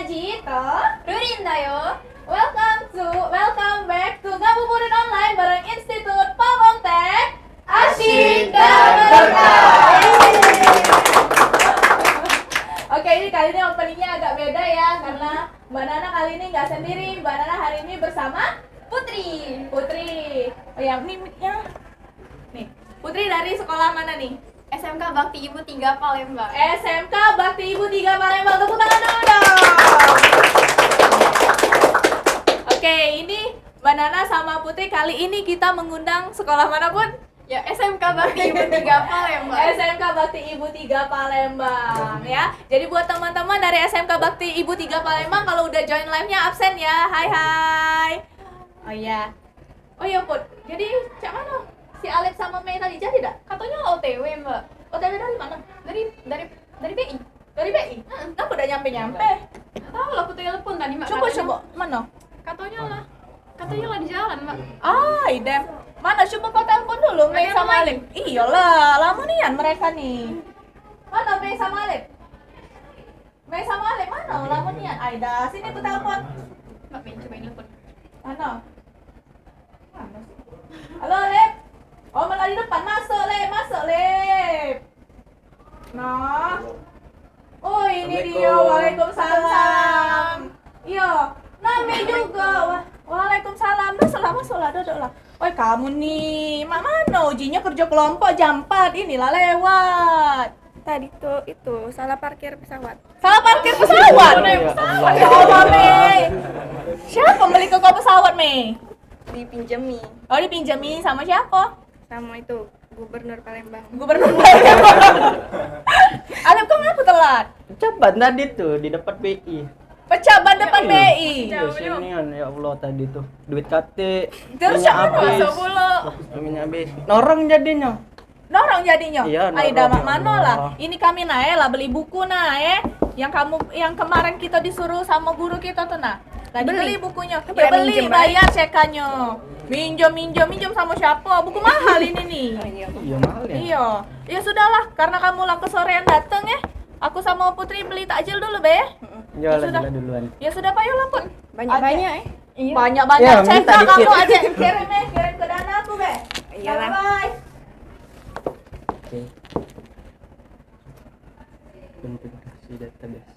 Jito, Rurindayo. Welcome back to Ngabuburit Online bareng Institut Pawontek. Asyik dan berkah. Oke, ini kali ini openingnya agak beda ya, karena Mbak Nana kali ini nggak sendiri. Mbak Nana hari ini bersama Putri. Oh ya, nih, Putri dari sekolah mana nih? SMK Bakti Ibu 3 Palembang. SMK Bakti Ibu 3 Palembang. Tepuk tangan dulu dong. Oke, ini Mbak Nana sama Putri kali ini kita mengundang sekolah manapun? Ya, SMK Bakti Ibu 3 Palembang. SMK Bakti Ibu 3 Palembang ya. Jadi buat teman-teman dari SMK Bakti Ibu 3 Palembang kalau udah join live-nya absen ya. Hai. Oh iya. Put. Jadi cak mana? Si Alep sama Mei tadi jadi dak? Katanya OTW, Mbak. OTW dari mana? Dari BI. Dari BI? Kenapa udah nyampe? Tahu lah, aku telepon tadi, Mbak. Coba. Mana? Katanya lah di jalan, Mbak. Idem. Mana coba kau telepon dulu Mei sama Alep. Iyalah, lama nian mereka nih. Mana Mei sama Alep? Mei sama Alep mana? Lama nian. Aida, sini aku telepon. Mbak, cobain telepon. Mana sih? Halo, Alep. Oh, malah di depan. Masuk, Lep. Nah. Oh, ini dia. Waalaikumsalam. Iya. Nami juga. Waalaikumsalam. Masuklah. Duduklah. Oi, kamu nih. Mak mana ujinya kerja kelompok jam 4. Inilah lewat. Tadi tuh itu salah parkir pesawat. Salah parkir pesawat? Ya Allah, Mei. Siapa beli ke kau pesawat, Mei? Dipinjemi Oh, dipinjami sama siapa? sama itu Gubernur Palembang. Gubernur Palembang. Alep, kau ngapa telat? Cepat tadi tuh di depan BI. Pecah ban depan BI. Sinian ya Allah tadi tuh duit KT. Terus siapa masuk mulu? Minyak habis. Norong jadinya. Norong jadinya. Iya, norong. Aida mak mano Allah. lah. Ini kami nae lah beli buku nae. Yang kemarin kita disuruh sama guru kita tuh nah. Tadi beli bukunya. Ya beli, minjem, bayar cekannya. Minjem sama siapa? Buku mahal ini nih. Iya mahal ya. Iya. Ya sudahlah, karena kamu lah kesorean dateng ya. Aku sama Putri beli takjil dulu, Be. Ya sudah. lah duluan. Ya sudah, Pak, yuk Put. Banyak-banyak Iya. Banyak-banyak. Ya, Cek minta kamu dikit. aja. Kirim ke dana aku, Be. Iyalah. Bye. Oke. Konfigurasi database.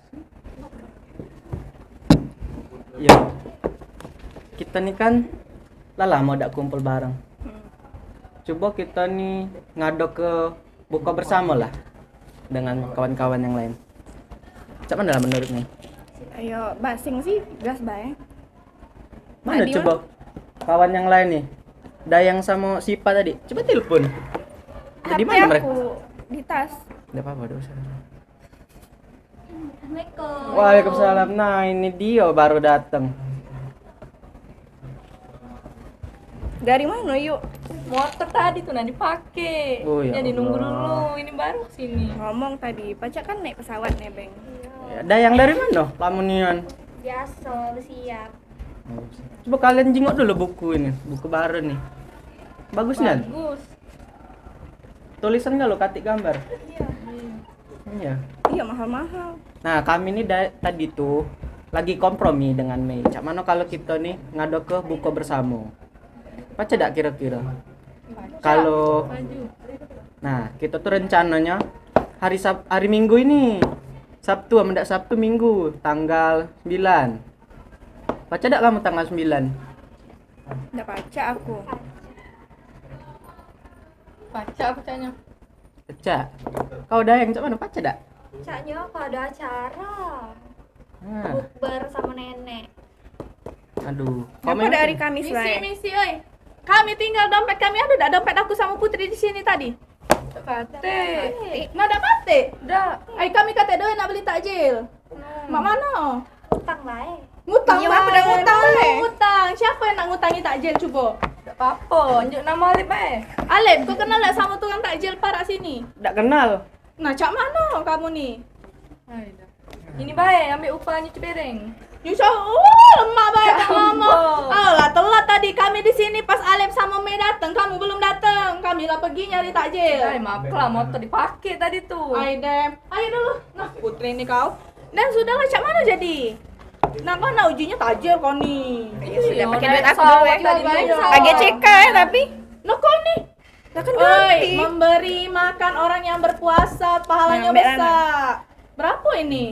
Ya. Kita nih kan lama udah kumpul bareng. Coba kita nih ngadok ke buka bersama lah dengan kawan-kawan yang lain. Cak mana lah menurut nih? Ayo, basing sih gas bae. Mana Tadi coba kawan yang lain nih? Dayang sama Sipa tadi. Coba telepon. Di mana mereka? Aku di tas. Enggak apa-apa, enggak usah. Assalamualaikum. Waalaikumsalam. Nah, ini dia baru datang. Dari mana yuk? Motor tadi tuh dipakai. Oh, ya Jadi nunggu Allah. dulu. Ini baru sini. Ngomong tadi, pacak kan naik pesawat nebeng. Ya, Dayang dari mana? Lamunian. Biasa, siap. Coba kalian jengok dulu buku ini, buku baru nih. Bagus kan? Bagus. Tulisan nggak lo katik gambar? Iya. Iya, mahal-mahal. Nah, kami ini tadi tuh lagi kompromi dengan Mei. Cak mana kalau kita nih ngadok ke buku bersama? Baca dak kira-kira? Kalau nah, kita tuh rencananya hari Minggu ini. Sabtu, mendak Sabtu Minggu, tanggal 9. Baca dak kamu tanggal 9? Udah baca aku. Baca bacanya. Baca. Kau Dayang cak mana baca dak? Caknya apa ada acara? Nah, Bukber sama nenek. aduh. Kenapa dari Kamis lah? Misi, oi. Kami tinggal dompet kami ada dak dompet aku sama Putri di sini tadi. Kate. Nah, dapat. Udah. Ay, kami kate doy nak beli takjil. Mak mana? Utang bae. Ngutang Iya, bae. udah ngutang bae. Ngutang. Siapa yang nak ngutangi takjil coba? Enggak apa-apa, unjuk nama Alip bae. Alep, kau kenal tak sama tukang takjil parak sini? Dak kenal. Nah, cak mana kamu nih? Ini bae, ambil upah nyuci piring. Nyusah, lemah banget ngomong. Alah, telat tadi kami di sini pas Alep sama Mei datang, kamu belum datang. Kami lah pergi nyari takjil. Maaf lah, motor dipakai tadi tuh. Ayo dulu. Nah, Putri ini kau. Dan sudahlah, cak mana jadi? Nah kan nah ujinya tajir kau nih. Ya sudah pakai udah duit aku sama dulu ya. juga, baik. AGCK ya tapi. Nah kau nih. Lah kan Oi, ganti. memberi makan orang yang berpuasa pahalanya Nah, Mbak besar. Berapa ini?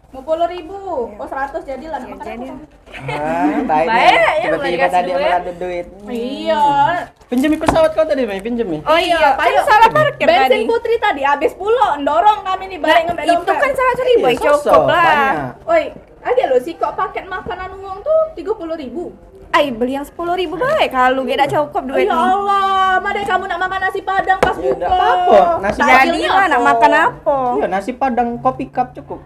50.000. Oh 100 jadilah. Ya, Makan jadi. apa? Baik Baik, ya, tiba-tiba boleh tadi dikasih ada duit. Iya. Pinjami pesawat kau tadi, Mai, pinjami. Oh iya, kan Ayo. salah parkir Bensin tadi. Putri tadi habis pula, dorong kami nih balik ngambil Itu kan 100.000 Iya, cukup sosok, lah. banyak. Oi, ada loh sih kok paket makanan uang tuh 30.000. Ay, beli yang 10.000 baik kalau gak cukup duit Ya nih. Allah, madai kamu nak makan nasi padang pas Ya, buka. nggak apa-apa. Nasi Jadi lah nak makan apa? Iya, nasi padang kopi cup cukup.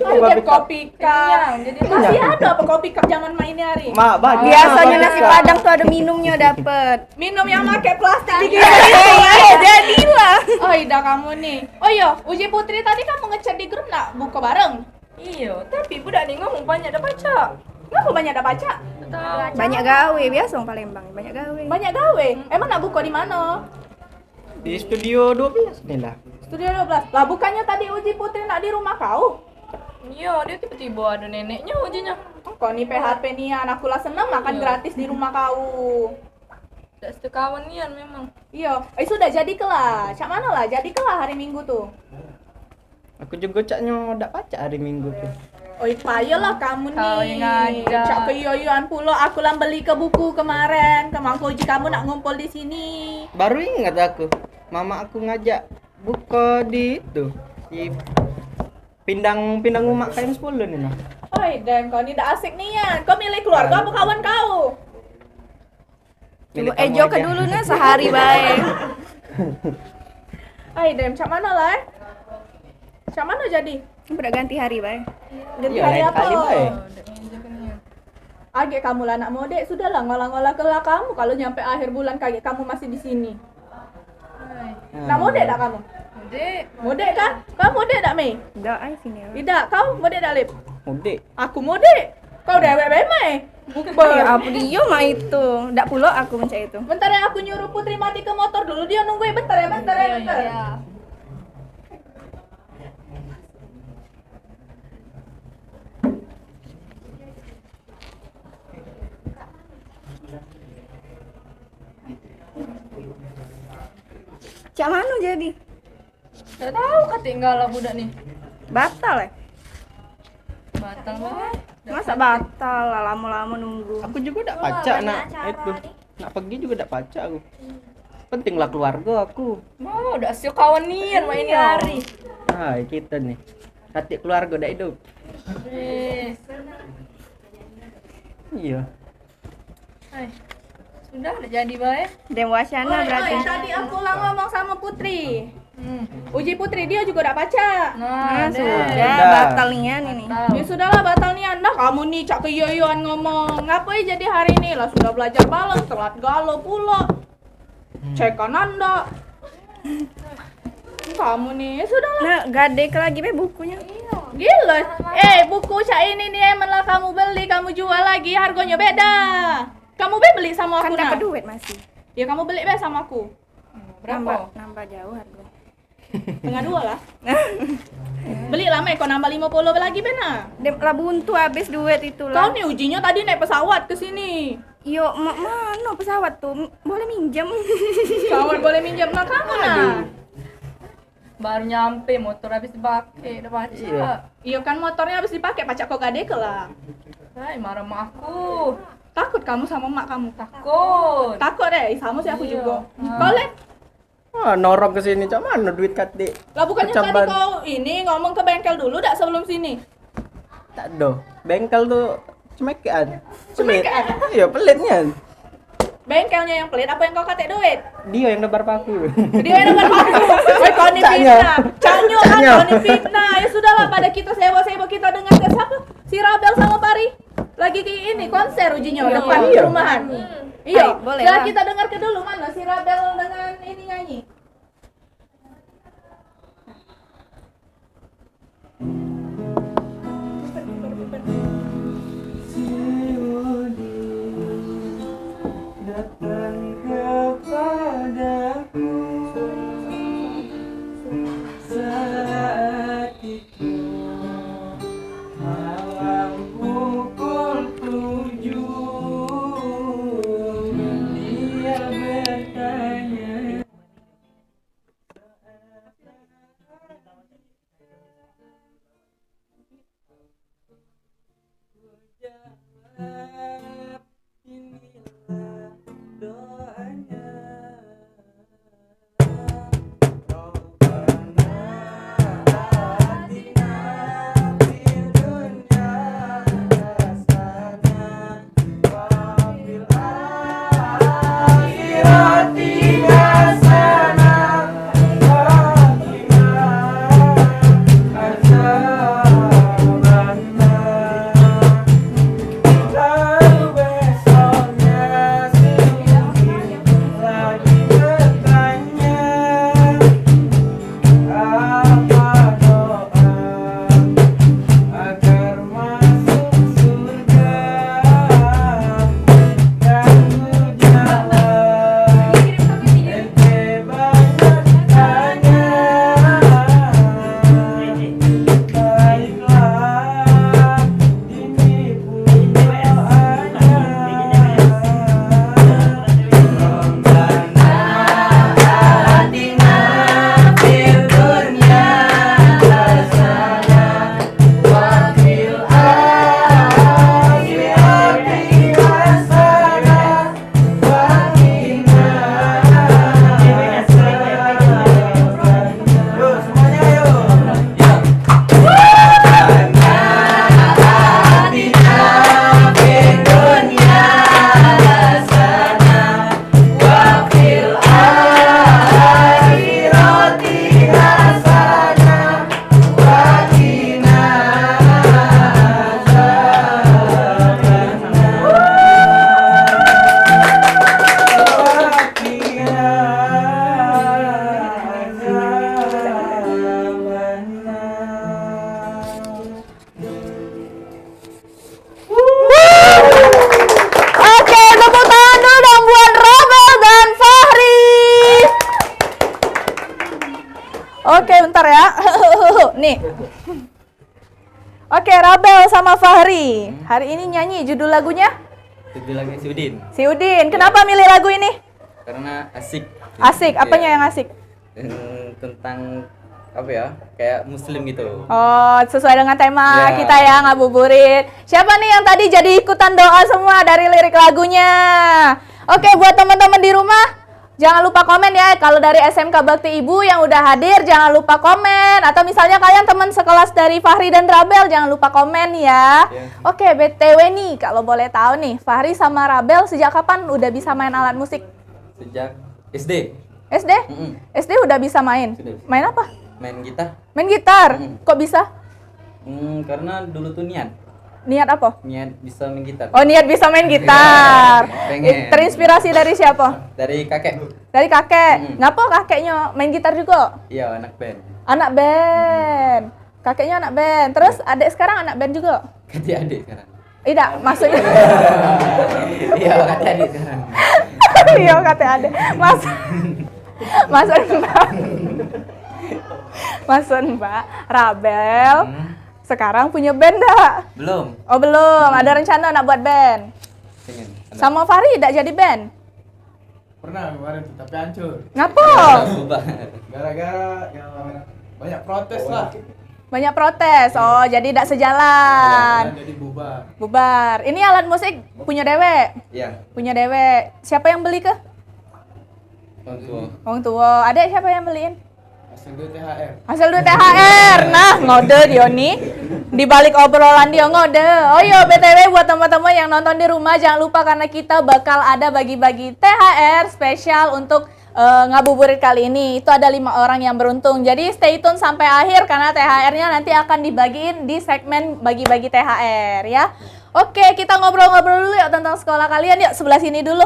Ada kopi cup. Jadi Masih ada apa kopi cup zaman main ini hari? Mak, bagi. Biasanya nasi padang tuh ada minumnya dapet. Minum yang pakai plastik dikit. Iya, jadilah. Oh, dah kamu nih. Oh iya, Uji Putri tadi kamu ngechat di grup nak buka bareng. Iya, tapi budak nih ngomong banyak ada baca. Kenapa banyak ada baca? Tahu. Banyak gawe biasa orang Palembang, banyak gawe. Banyak gawe. Emang nak buka di mana? Di studio 12 nih lah. Studio 12. Lah bukannya tadi Uji Putri nak di rumah kau? Iya, dia tiba-tiba ada neneknya ujinya. Kau nih PHP nih anakku lah seneng makan Iya. gratis di rumah kau. Tidak setekawan nian memang. Iya, sudah jadi kelah. Cak mana lah jadi kelah hari Minggu tuh. Aku juga caknya udah baca hari Minggu tuh. Oi, payolah kamu Kau nih. yang ngajak. Cak keyoyoan pula aku lah beli ke buku kemarin. Kemangku Uji kamu nak ngumpul di sini. Baru ingat aku, mama aku ngajak buka di itu, di pindang umak KM 10 nih nah. Oi, dan kau ni dah asik nian. Kau milih keluarga apa kawan kau? Milik Coba kamu Ejo ke aja. dulu nah sehari baik. Oi, dem cak mana lah? Cak mana jadi? Udah ganti hari baik. Ganti Iya, hari lain apa? kali, Bay. Oh, udah meja kan nian. Agak kamu lah anak mode, sudahlah ngolah-ngolah kelah kamu kalau nyampe akhir bulan kaget kamu masih di sini. Hai. Nak mode tak kamu? Dek, Mode kan? Kau mode tak Mei? Udah ay sini. Ya. Tidak, kau mode tak Lip? Mudik. Aku mode. Kau dewek Mei? Bukber. Ya apa dia mah itu. Ndak pula aku mencari itu. Bentar ya, aku nyuruh Putri mati ke motor dulu. Dia nunggu ya, bentar ya, bentar ya, bentar. Cak mana jadi? tidak tahu ketinggalan budak nih. Batal ya? Batal banget. Masa batal lah lama-lama nunggu. Aku juga udah baca nak itu. Nak pergi juga udah baca aku. Penting lah keluarga aku. Mau udah asio kawan nian main ini hari. Hai kita nih. Hati keluarga udah hidup. Eh, Iya. hai. Sudah udah jadi baik. Dem wacana berarti. Tadi aku lah ngomong sama Putri. Hmm. Uji Putri dia juga udah baca. Nah, Nah, deh. sudah Udah. batal nian ini. Tahu. Ya sudahlah batal nih anda. Kamu nih cak keyoyoan ngomong. Ngapain jadi hari ini lah sudah belajar malam telat galau pula. Cekan anda. Kamu nih, ya sudahlah. Nah, gadek lagi be bukunya. Gila. Buku cak ini nih emang lah kamu beli, kamu jual lagi harganya beda. Kamu beli sama Kan aku nah. dapat duit masih. Ya kamu beli be sama aku. Berapa? Nambah jauh harga. Setengah 2 lah. Beli lah Mei, kau nambah 50 lagi bena. Dem lah buntu habis duit itu Kau lah. nih ujinya tadi naik pesawat ke sini. Yo, mana pesawat tuh? Boleh minjem? Kawan boleh minjam nah kamu nah. Baru nyampe motor habis dipakai, udah baca. Iya. Iya kan motornya habis dipakai pacak kok gade ke lah. Hai, marah sama aku. Takut kamu sama mak kamu. Takut. Takut deh, sama sih aku Iya. juga. Ah. Kau lihat, Ah, norok ke sini cak mana duit kate. lah bukannya tadi Kecamban. kau ini ngomong ke bengkel dulu dak sebelum sini. Tak do. Bengkel tuh cemekan. Cemekan? Iya, pelitnya. Bengkelnya yang pelit apa yang kau katek duit? Dia yang nebar paku. Dia yang dapat paku. Woi kau ni Caknya. fitnah. Canyo kan Caknya. kau ni fitnah. Ya sudahlah pada kita sewa-sewa kita dengar ke siapa? Si Rabel sama Pari lagi di ini konser ujinya depan Iya. perumahan. Iya, Hai, boleh boleh lah. kita dengar ke dulu mana si Rabel dengan ini nyanyi. Datang kepadaku saat itu malam nyanyi. Oke, Rabel sama Fahri. Hari ini nyanyi judul lagunya? Judul lagu si Udin. Si Udin. Kenapa milih lagu ini? Karena asik. Asik. Apanya Iya. yang asik? Tentang apa ya? Kayak muslim gitu. Oh, sesuai dengan tema Ya. kita ya, ngabuburit. Siapa nih yang tadi jadi ikutan doa semua dari lirik lagunya? Oke, buat teman-teman di rumah, jangan lupa komen ya. Kalau dari SMK Bakti Ibu yang udah hadir, jangan lupa komen. Atau misalnya kalian teman sekelas dari Fahri dan Rabel, jangan lupa komen ya. Ya. Oke, BTW nih, kalau boleh tahu nih, Fahri sama Rabel sejak kapan udah bisa main alat musik? Sejak SD SD? Mm-mm. SD udah bisa main? Sudah bisa. Main apa? main gitar. Main gitar? Mm. Kok bisa? Karena dulu tuh niat Apa? bisa main gitar. Oh, niat bisa main gitar. Pengen. Terinspirasi dari siapa? Dari kakek. Dari kakek. Ngapa kakeknya main gitar juga? Iya, anak band. Anak band. Kakeknya anak band. Terus adik sekarang anak band juga? Adik sekarang. Tidak, maksudnya. Iya, adik sekarang. Iya, kata adik. Maksud Mbak Rabel sekarang punya band enggak? Belum. Oh, belum. Ada rencana nak buat band. Pengen. Sama Fahri tidak jadi band? Pernah kemarin tuh, tapi hancur. Ngapa? Bubar. Gara-gara ya, banyak protes lah. Banyak protes. Oh, jadi tidak sejalan. Jadi bubar. Bubar. Ini alat musik punya dewek. Iya, Punya dewek. Siapa yang beli ke? orang tua. Orang tua. Adek siapa yang beliin? Hasil duit THR. Hasil duit THR. Nah, ngode dia nih. Di balik obrolan dia ngode. Oh iya, BTW buat teman-teman yang nonton di rumah, jangan lupa karena kita bakal ada bagi-bagi THR spesial untuk ngabuburit kali ini. Itu ada 5 orang yang beruntung. Jadi stay tune sampai akhir karena THR-nya nanti akan dibagiin di segmen bagi-bagi THR ya. Oke, kita ngobrol-ngobrol dulu ya tentang sekolah kalian. Yuk, sebelah sini dulu.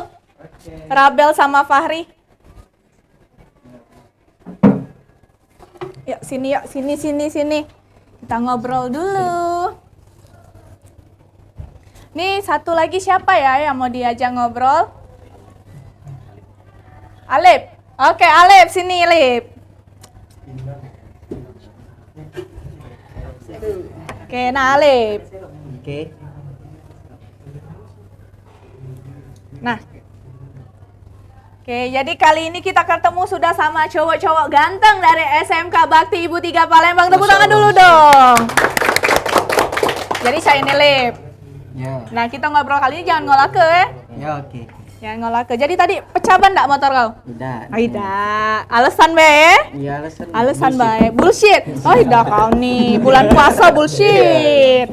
Rabel sama Fahri. Yuk, sini yuk. Sini. Kita ngobrol dulu. Nih, satu lagi siapa ya yang mau diajak ngobrol? Alip. Oke, Alip, sini Alip. Oke, nah Alip. Oke. Nah. Oke, jadi kali ini kita ketemu sudah sama cowok-cowok ganteng dari SMK Bakti Ibu 3 Palembang. Tepuk tangan dulu dong. Jadi saya ini Lip. Ya. Nah, kita ngobrol kali ini jangan ngolake ya. Ya, oke. Jangan ngolake. Jadi tadi pecah ban enggak motor kau? Tidak. Oh, tidak. Alasan bae. Iya, alasan. Alasan baik. Bullshit. Oh, tidak kau nih. Bulan puasa bullshit.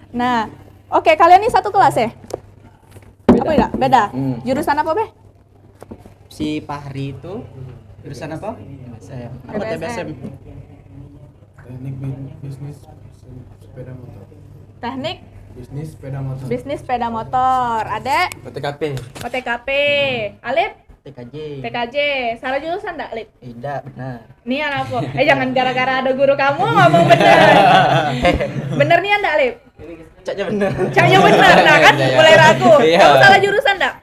Nah, oke, kalian ini satu kelas ya? Apa tidak? Beda. Jurusan apa, Be? Si Fahri itu jurusan apa? Saya. Apa TBSM? Teknik bisnis sepeda motor. Teknik Bisnis sepeda motor. bisnis sepeda motor. Adek PTKP. OTKP. Alip TKJ. TKJ. Salah jurusan enggak, Alip? Tidak, benar. Nian apa? Jangan gara-gara ada guru kamu ngomong bener. Bener Nian enggak, Alip? Caknya benar. Caknya bener. Nah kan Iya, iya. mulai ragu. Iya. Kamu salah jurusan enggak?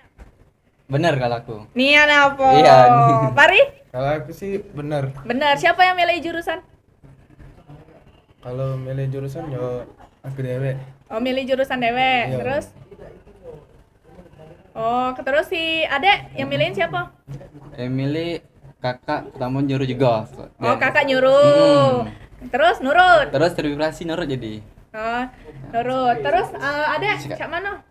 Bener kalau aku. Nian apa? Iya. Pari? Kalau aku sih bener. Bener. Siapa yang milih jurusan? Kalau milih jurusan yo aku dewe. Oh, milih jurusan dewe. Iya. Terus? Oh, terus si Adek yang milihin siapa? Emily kakak namun nyuruh juga. Oh, kakak nyuruh. Terus nurut. Terus tervibrasi nurut jadi. Oh, nurut. Terus Adek, cak mana?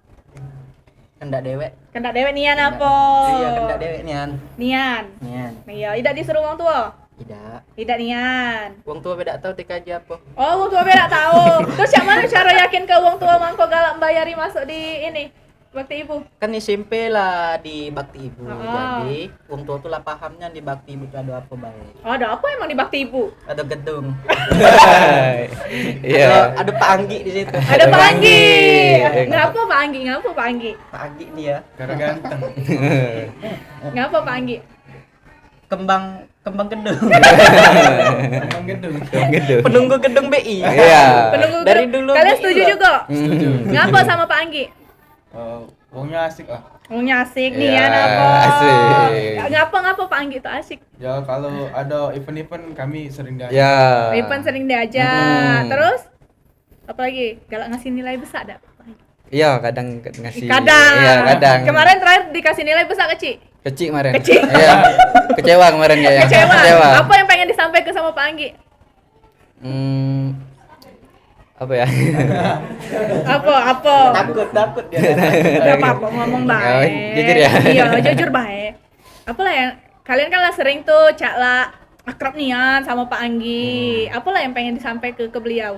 Kendak dewek. Kendak dewe Nian apa? Iya, kendak dewek nian. Nian. Nian. Iya, tidak disuruh orang tua. Tidak. Tidak Nian. Wong tua beda tahu TKJ apa? Oh, orang tua beda tahu. Terus cak mana cara yakin ke orang tua mangko galak bayari masuk di ini? Bakti Ibu. Kan SMP lah di Bakti Ibu. Oh. Jadi wong tua tuh lah pahamnya di Bakti Ibu tuh ada apa baik. Oh, ada apa emang di Bakti Ibu? Ada gedung. Iya. Ada Pak Anggi di situ. Ada Pak Anggi. Iya. Ngapa Pak Anggi? Ngapa Pak Anggi? Pak Anggi dia Karena ganteng. Ngapa Pak Anggi? kembang gedung. Emang gedung. Gedung. Penunggu gedung BI. Iya. Penunggu Dari grup. dulu Kalian BI setuju juga. juga? Ngapa sama Pak Anggi? Wongnya asik lah. Ngomongnya asik nih Ya, ya, Napa. asik. Ngapa pak Anggi itu asik? Ya kalau ada event-event kami sering diajak. Ya. Ipan sering diajak. Hmm. Terus apa lagi? Galak ngasih nilai besar dak? Iya, kadang ngasih. Kadang. Iya, kadang. Kemarin terakhir dikasih nilai besar kecil. kecil kemarin. Kecil. Iya. Kecewa kemarin kayaknya. Kecewa. Apa yang pengen disampaikan sama Pak Anggi? Apa ya? Apa? Takut dia. Gak apa-apa ngomong baik. Oh, jujur ya? Iya, jujur baik. Apalah yang kalian kan lah sering tuh cakla akrab nian sama Pak Anggi. Apalah yang pengen disampaikan ke beliau?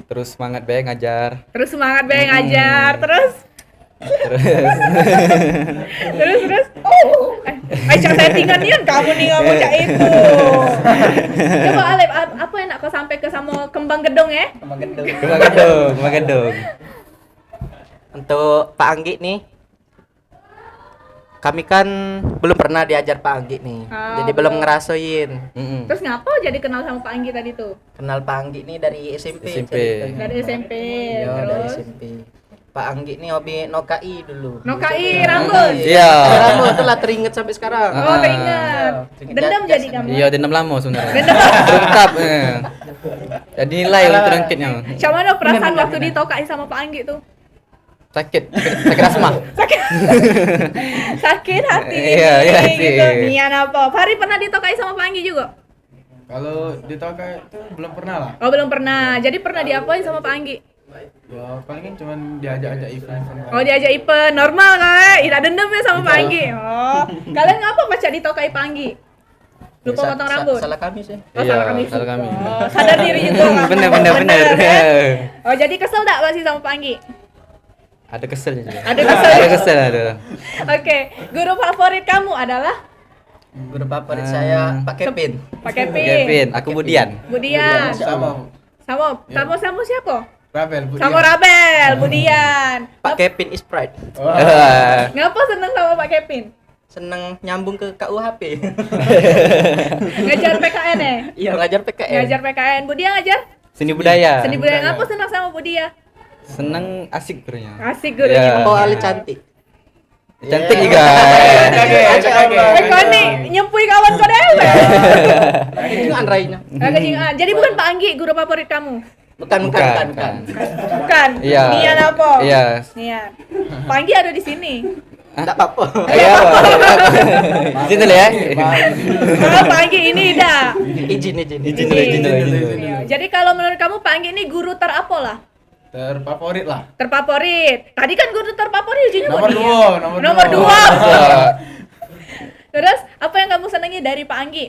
Terus semangat be ngajar. Terus semangat be ngajar. Terus cak settingan nian kamu nih ngomong cak itu. Coba Alep, apa yang nak kau sampai ke sama kembang gedung ya? Kembang gendong. Kembang gedung. Untuk Pak Anggi nih, kami kan belum pernah diajar Pak Anggi nih, Oh, jadi belum ngerasain. Terus ngapa jadi kenal sama Pak Anggi tadi tuh? Kenal Pak Anggi nih dari SMP. SMP. ceritanya. Dari SMP. Iya, dari Terus SMP. Pak Anggi nih hobi nokai dulu. nokai rambut. Iya. Rambut tuh lah teringet sampai sekarang. Oh, teringat. Dendam jadi kamu. Iya, dendam lama sebenarnya. Dendam. Terungkap. Jadi nilai oleh terungkitnya. Siapa mana perasaan waktu ditokai sama Pak Anggi tuh? Sakit asma. Sakit hati Iya, iya sih. gitu. Nian apa? Fahri pernah ditokai sama Pak Anggi juga? Kalau di Tokai itu belum pernah lah. Oh, belum pernah. Jadi pernah diapain sama Pak Anggi? Ya palingan cuman diajak-ajak event-event. Oh, diajak event normal kan? Tidak dendam ya sama Pak Anggi. Oh, kalian ngapa pacak ditokai Pak Anggi? Lupa potong rambut. Salah kami sih. Oh, Iya, salah salah kami. kami. Oh, sadar diri juga. Bener. ya? Oh, jadi kesel tak masih sama Pak Anggi? Ada keselnya juga. Ada kesel. Ada kesel ada. Oke, guru favorit kamu adalah Guru favorit saya Pak Kevin. Pak Kevin. Kevin, aku Budian. Budian. Sama Sama siapa? Rabel, Bu. Sama Rabel, Budian. Pak Kevin is pride. Ngapa seneng sama Pak Kevin? Seneng nyambung ke KUHP. Ngajar PKN ya? Iya, ngajar PKN. Ngajar PKN. Budia ngajar? Seni budaya. Seni budaya. Ngapa seneng sama Budia? Seneng asik gurunya. Asik gurunya. Iya. Oh, Ali cantik. Cantik juga. Kau nih nyempui kawan kau dewe. Itu Andrainya. Jadi bukan Pak Anggi guru favorit kamu? Bukan. Bukan. Iya. Nian apa? Iya. Nian. Pak Anggi ada di sini. Enggak apa-apa. Iya. Di sini dulu ya. Oh, Pak Anggi ini dah. Izin. Izin dulu. Iya. Jadi kalau menurut kamu Pak Anggi ini guru terapo lah? Terfavorit lah. Terfavorit. Tadi kan guru terfavorit ujinya Nomor buat dia. dua, Nomor dua. Iya. Terus apa yang kamu senangi dari Pak Anggi?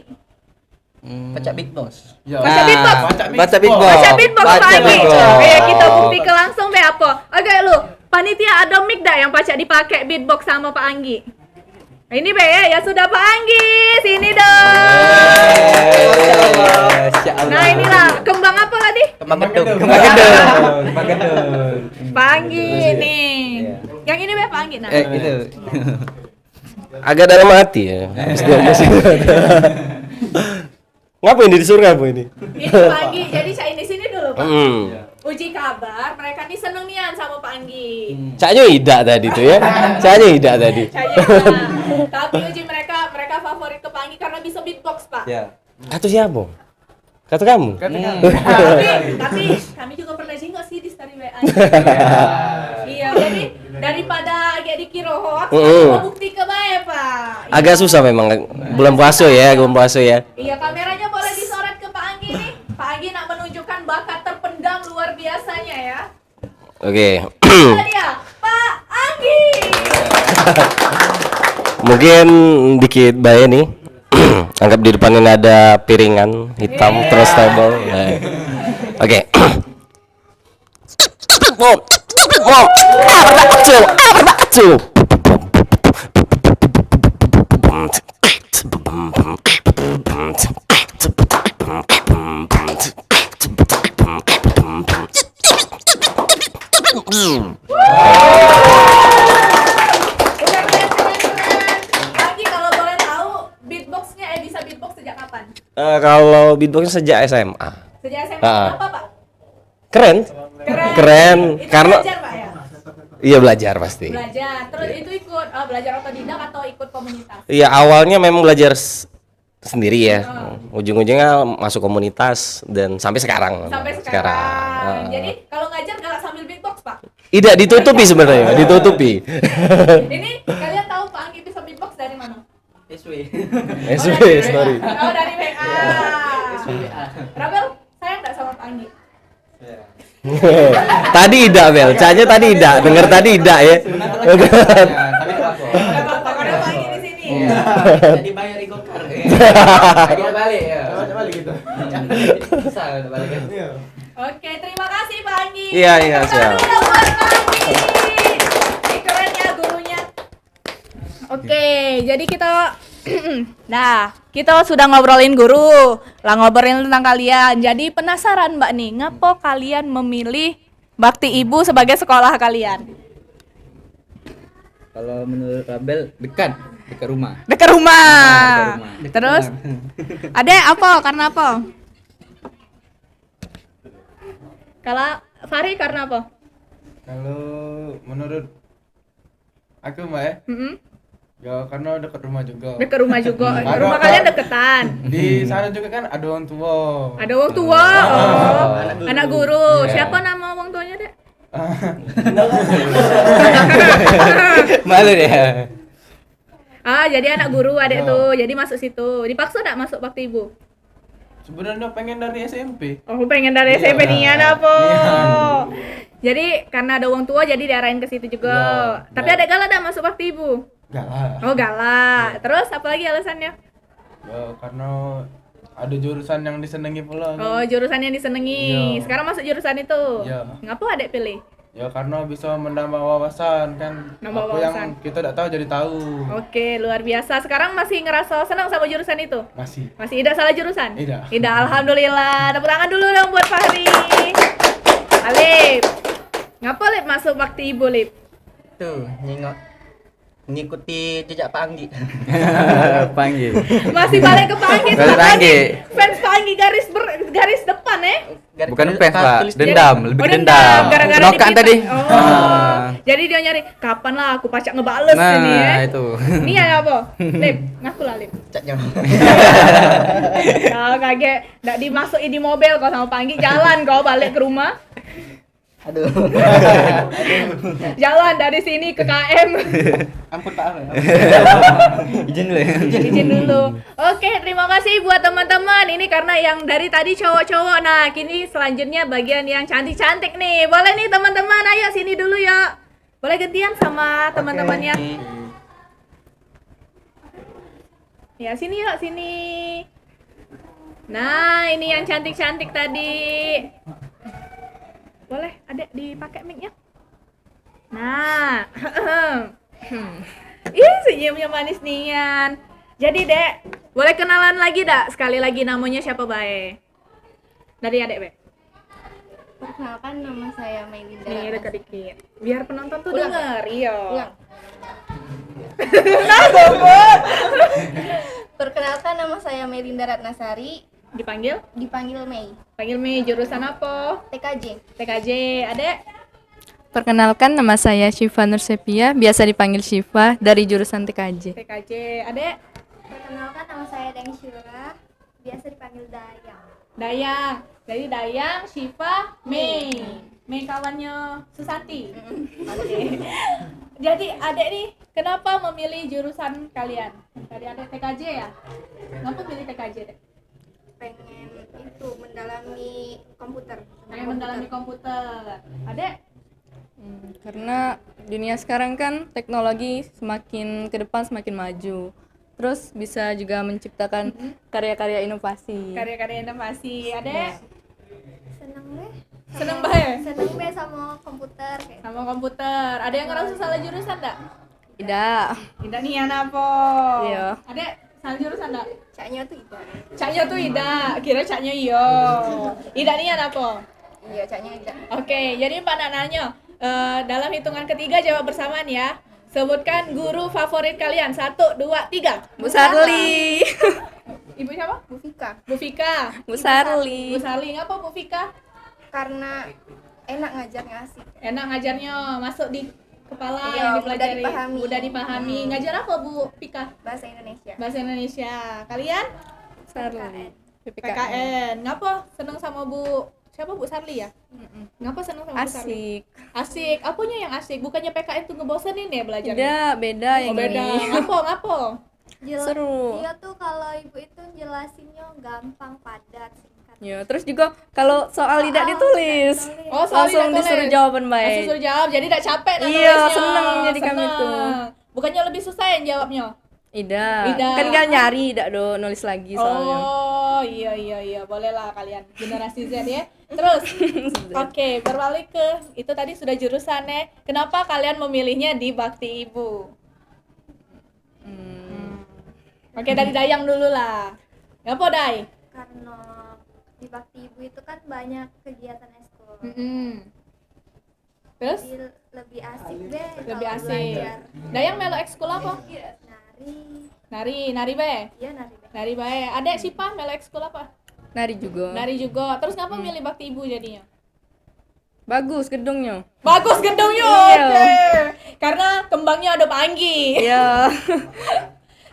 Pecah Big Boss. Ya. Baca beatbox. Baca beatbox. Baca beatbox Pak Anggi. beatbox. Oke, kita bukti ke langsung deh apa. Oke lu, panitia ada mic dah yang pacak dipakai beatbox sama Pak Anggi. Nah, ini be ya sudah Pak Anggi, sini dong. Nah inilah kembang apa tadi? Kembang gedung. Kembang gedung. Pak Anggi nih. Yang ini be Pak Anggi nah. Itu. Agak dalam hati ya. Ngapain di surga apa ini? Ini Pak Anggi, jadi saya di sini dulu Pak. Uji kabar, mereka nih seneng nian sama Pak Anggi. Caknya idak tadi tuh ya. Caknya idak tadi. Tapi uji mereka favorit ke Pak Anggi karena bisa beatbox Pak. Ya. Kata siapa? Kata kamu? Tapi kami juga pernah jenguk sih di story WA. Iya, jadi daripada agak dikira hoax, mau bukti ke bae Pak. Agak susah memang bulan puasa ya. Iya, kameranya boleh disorot ke Pak Anggi nih. Pak Anggi nak menunjukkan bakat terpendam luar biasanya ya. Oke. Itu dia, Pak Anggi. Mungkin dikit bae nih. Anggap di depan ini ada piringan hitam terus table. Nah. Oke. Anggi kalau boleh tahu beatboxnya bisa beatbox sejak kapan? Kalau beatbox sejak SMA. Sejak SMA Ah. apa Pak? Keren. Keren. Itu Karena belajar Pak ya? Iya belajar pasti. Belajar. Terus itu ikut belajar otodidak atau ikut komunitas? Iya awalnya memang belajar sendiri ya. Ujung-ujungnya masuk komunitas dan sampai sekarang. Sampai sekarang. Heeh. Jadi kalau ngajar galak sambil beatbox, Pak. Tidak ditutupi sebenarnya, ditutupi. Ini kalian tahu Pak Anggi bisa beatbox dari mana? SW. SW story. Oh, dari WA. Rabel, sayang enggak sama Pak Anggi? Tadi tidak Bel, Canya tadi tidak, dengar tadi tidak ya. Tapi apa? Ada Pak Anggi di sini. Jadi bayar Igokar. Akhirnya balik ya. Coba gitu. Bisa udah balik kan. Iya. Oke, terima kasih Pak Anggi. Iya, iya, siap. Tepuk tangan dulu buat Pak Anggi. Ini keren ya gurunya. Oke, jadi kita nah, kita sudah ngobrolin guru, lah ngobrolin tentang kalian. Jadi penasaran Mbak nih, ngapo kalian memilih Bakti Ibu sebagai sekolah kalian? Kalau menurut Rabel dekat rumah. Dekat rumah. Dekat rumah. Terus Adek apa? Karena apa? Kalau Fahri karena apa? Kalau menurut aku Mbak ya, ya karena dekat rumah juga. Dekat rumah juga. Ada Rumah apa? kalian deketan. Di sana juga kan ada orang tua. Ada orang tua. Oh, anak guru. Siapa nama orang tuanya, Dek? Malu deh. Jadi anak guru adek tuh. Jadi masuk situ. Dipaksa enggak masuk Bakti Ibu? Sebenarnya pengen dari SMP. Oh, pengen dari SMP nian apa? Iya. Jadi karena ada orang tua jadi diarahin ke situ juga. Iya. Tapi adek galak enggak masuk Bakti Ibu? Enggak lah. Oh, galak. Terus apa lagi alasannya? Ya karena ada jurusan yang disenangi pula. Oh, jurusan yang disenangi. Iya. Sekarang masuk jurusan itu. Iya. Ngapa adek pilih? Ya karena bisa menambah wawasan kan. Nambah Apa wawasan. yang kita tidak tahu jadi tahu. Oke, luar biasa. Sekarang masih ngerasa senang sama jurusan itu? Masih. Masih tidak salah jurusan? Tidak. Tidak, alhamdulillah. Tepuk tangan dulu dong buat Fahri. Alip. Ngapa Lip masuk Bakti Ibu, Lip? Tuh, ngikuti jejak Pak Anggi. Panggil. Masih balik ke Pak Anggi. Balik Pak Pak Anggi. Fans Pak Anggi garis depan Bukan fans, Pak. Dendam, lebih dendam. dendam. Gara-gara Nokan dipitnah. tadi. Oh. Jadi dia nyari kapan lah aku pacak ngebales Nah, ini ya. itu. Ini ya apa? Lip, ngaku lah Lip. Caknya. Kau kaget, nggak dimasukin di mobil kau sama Pak Anggi, jalan kau balik ke rumah. Aduh. Jalan dari sini ke KM. Ampun Pak. Izin dulu ya. Izin dulu. Oke, terima kasih buat teman-teman. Ini karena yang dari tadi cowok-cowok. Nah, kini selanjutnya bagian yang cantik-cantik nih. Boleh nih teman-teman, ayo sini dulu ya. Boleh gantian sama teman-temannya. Ya, sini yuk, sini. Nah, ini yang cantik-cantik tadi. Boleh, Adek dipakai mic-nya. Nah. Ih, senyumnya manis nian. Jadi, Dek, boleh kenalan lagi dak? Sekali lagi namanya siapa bae? Dari Adek, Be. Perkenalkan nama saya Melinda. Nih, dekat dikit. Biar penonton tuh Ulang. denger, iya. Ulang. Nah, goblok. Perkenalkan nama saya Melinda Ratnasari, Dipanggil? dipanggil Mei. Panggil Mi, jurusan apa? TKJ. TKJ, Adek. Perkenalkan nama saya Syifa Nursepia, biasa dipanggil Syifa dari jurusan TKJ. TKJ, Adek. Perkenalkan nama saya Deng Syura, biasa dipanggil Dayang. Dayang. Jadi Dayang, Syifa, Mei. Mei kawannya Susanti. Oke. Jadi Adek nih, kenapa memilih jurusan kalian? Tadi Adek TKJ ya? Kenapa pilih TKJ, Dek? Pengen itu mendalami komputer. Pengen mendalami komputer. Adek? Karena dunia sekarang kan teknologi semakin ke depan semakin maju. Terus bisa juga menciptakan karya-karya inovasi. Karya-karya inovasi. Adek? Seneng deh. Seneng banget Seneng deh sama komputer kayak. sama komputer. Ada yang ngerasa salah jurusan enggak? Tidak. Tidak nih apa? Iya. Adek, salah jurusan enggak? Caknya tuh Ida. Caknya tuh Ida, kira caknya iyo. Ida nih apa? Iya, caknya Ida. Oke, jadi Pak nak nanya, dalam hitungan ketiga jawab bersamaan ya. Sebutkan guru favorit kalian. 1, 2, 3. Bu Sarli. Ibu siapa? Bu Fika. Bu Fika. Bu Sarli. Bu Sarli, ngapa Bu Fika? Karena enak ngajarnya asik. Enak ngajarnya, masuk di kepala Iya, yang mudah dipelajari. dipahami. Mudah dipahami. Ngajar apa Bu Pika? Bahasa Indonesia. Bahasa Indonesia. Kalian? Sarli. PKN. Ngapa seneng sama Bu? Siapa Bu Sarli ya? Ngapa seneng sama Bu Sarli? Asik. Asik. Apanya yang asik? Bukannya PKN tuh ngebosenin ya belajarnya? Tidak, beda Oh, yang beda. ini. Ngapo? Seru. Dia tuh kalau ibu itu jelasinnya gampang, padat, singkat. Ya, terus juga kalau soal tidak ditulis, Oh, soal langsung tidak disuruh tulis. jawaban Langsung baik. suruh jawab, jadi tidak capek nak Iya, nulisnya. seneng jadi kami Seneng. tuh. Bukannya lebih susah yang jawabnya? Tidak. Tidak. Kan kan nyari, tidak do nulis lagi soalnya. Oh, iya. Bolehlah kalian generasi Z ya. Terus, oke, berbalik ke itu tadi sudah jurusannya. Kenapa kalian memilihnya di Bakti Ibu? Oke, dari Dayang dulu lah. Ngapa Day? Karena di Bakti Ibu itu kan banyak kegiatan ekskul. Terus? Jadi lebih asik deh Lebih kalau asik. belajar. Dayang melo ekskul apa? Nari. Nari be. Iya, nari deh. Nari bae. Ada Sipa melo ekskul apa? Nari juga. Nari juga. Terus ngapa milih Bakti Ibu jadinya? Bagus gedungnya. Bagus gedungnya. Iya. Oke. Karena kembangnya ada panggi. Iya.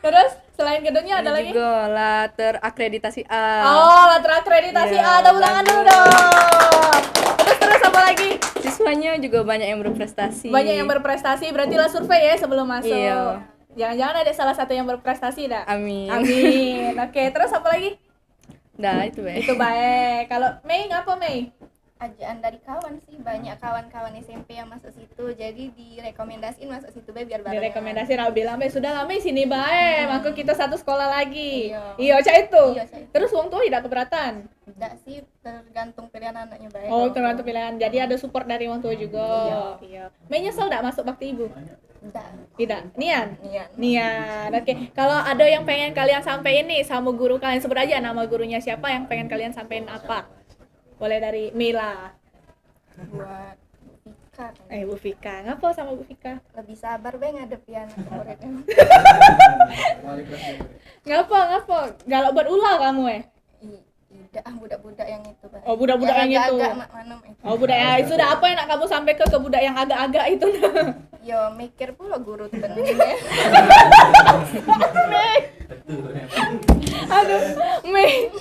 Terus selain gedungnya ada Ini lagi? juga lah terakreditasi A. Oh, latar akreditasi Iya, A. Tepuk tangan dulu dong. Terus apa lagi? Siswanya juga banyak yang berprestasi. Banyak yang berprestasi. Berarti lah survei ya sebelum masuk. Iya. Jangan-jangan ada salah satu yang berprestasi dah. Amin. Amin. Oke, terus apa lagi? Dah itu be. Itu baik. Kalau Mei ngapa Mei? Ajaan dari kawan sih, banyak kawan-kawan SMP yang masuk situ, jadi direkomendasiin masuk situ be biar barengan. Direkomendasi Rabi bilang, sudah lama sini baik, maka kita satu sekolah lagi. Iya. Iya, cak itu. Iya, Cak itu. Terus wong tua tidak keberatan. Tidak sih, tergantung pilihan anaknya baik. Oh, tergantung pilihan. Jadi ada support dari wong tua juga. Iya. Mei nyesel tidak masuk Bakti Ibu? Tidak. Nian? Nian. Oke. Kalau ada yang pengen kalian sampaikan nih sama guru kalian, sebut aja nama gurunya siapa yang pengen kalian sampaikan apa? Boleh dari Mila. Buat Fika, Bu Fika. Ngapa sama Bu Fika? lebih sabar be ngadepi anak muridnya. Ngapa? Galak buat ulah kamu Tidak, budak-budak yang itu Bang. Oh, budak-budak yang itu. agak-agak mana itu. Oh, budak ya. Sudah apa yang nak kamu sampaikan ke budak yang agak-agak itu? Yo mikir pula guru tuh benernya. Aduh, Mei.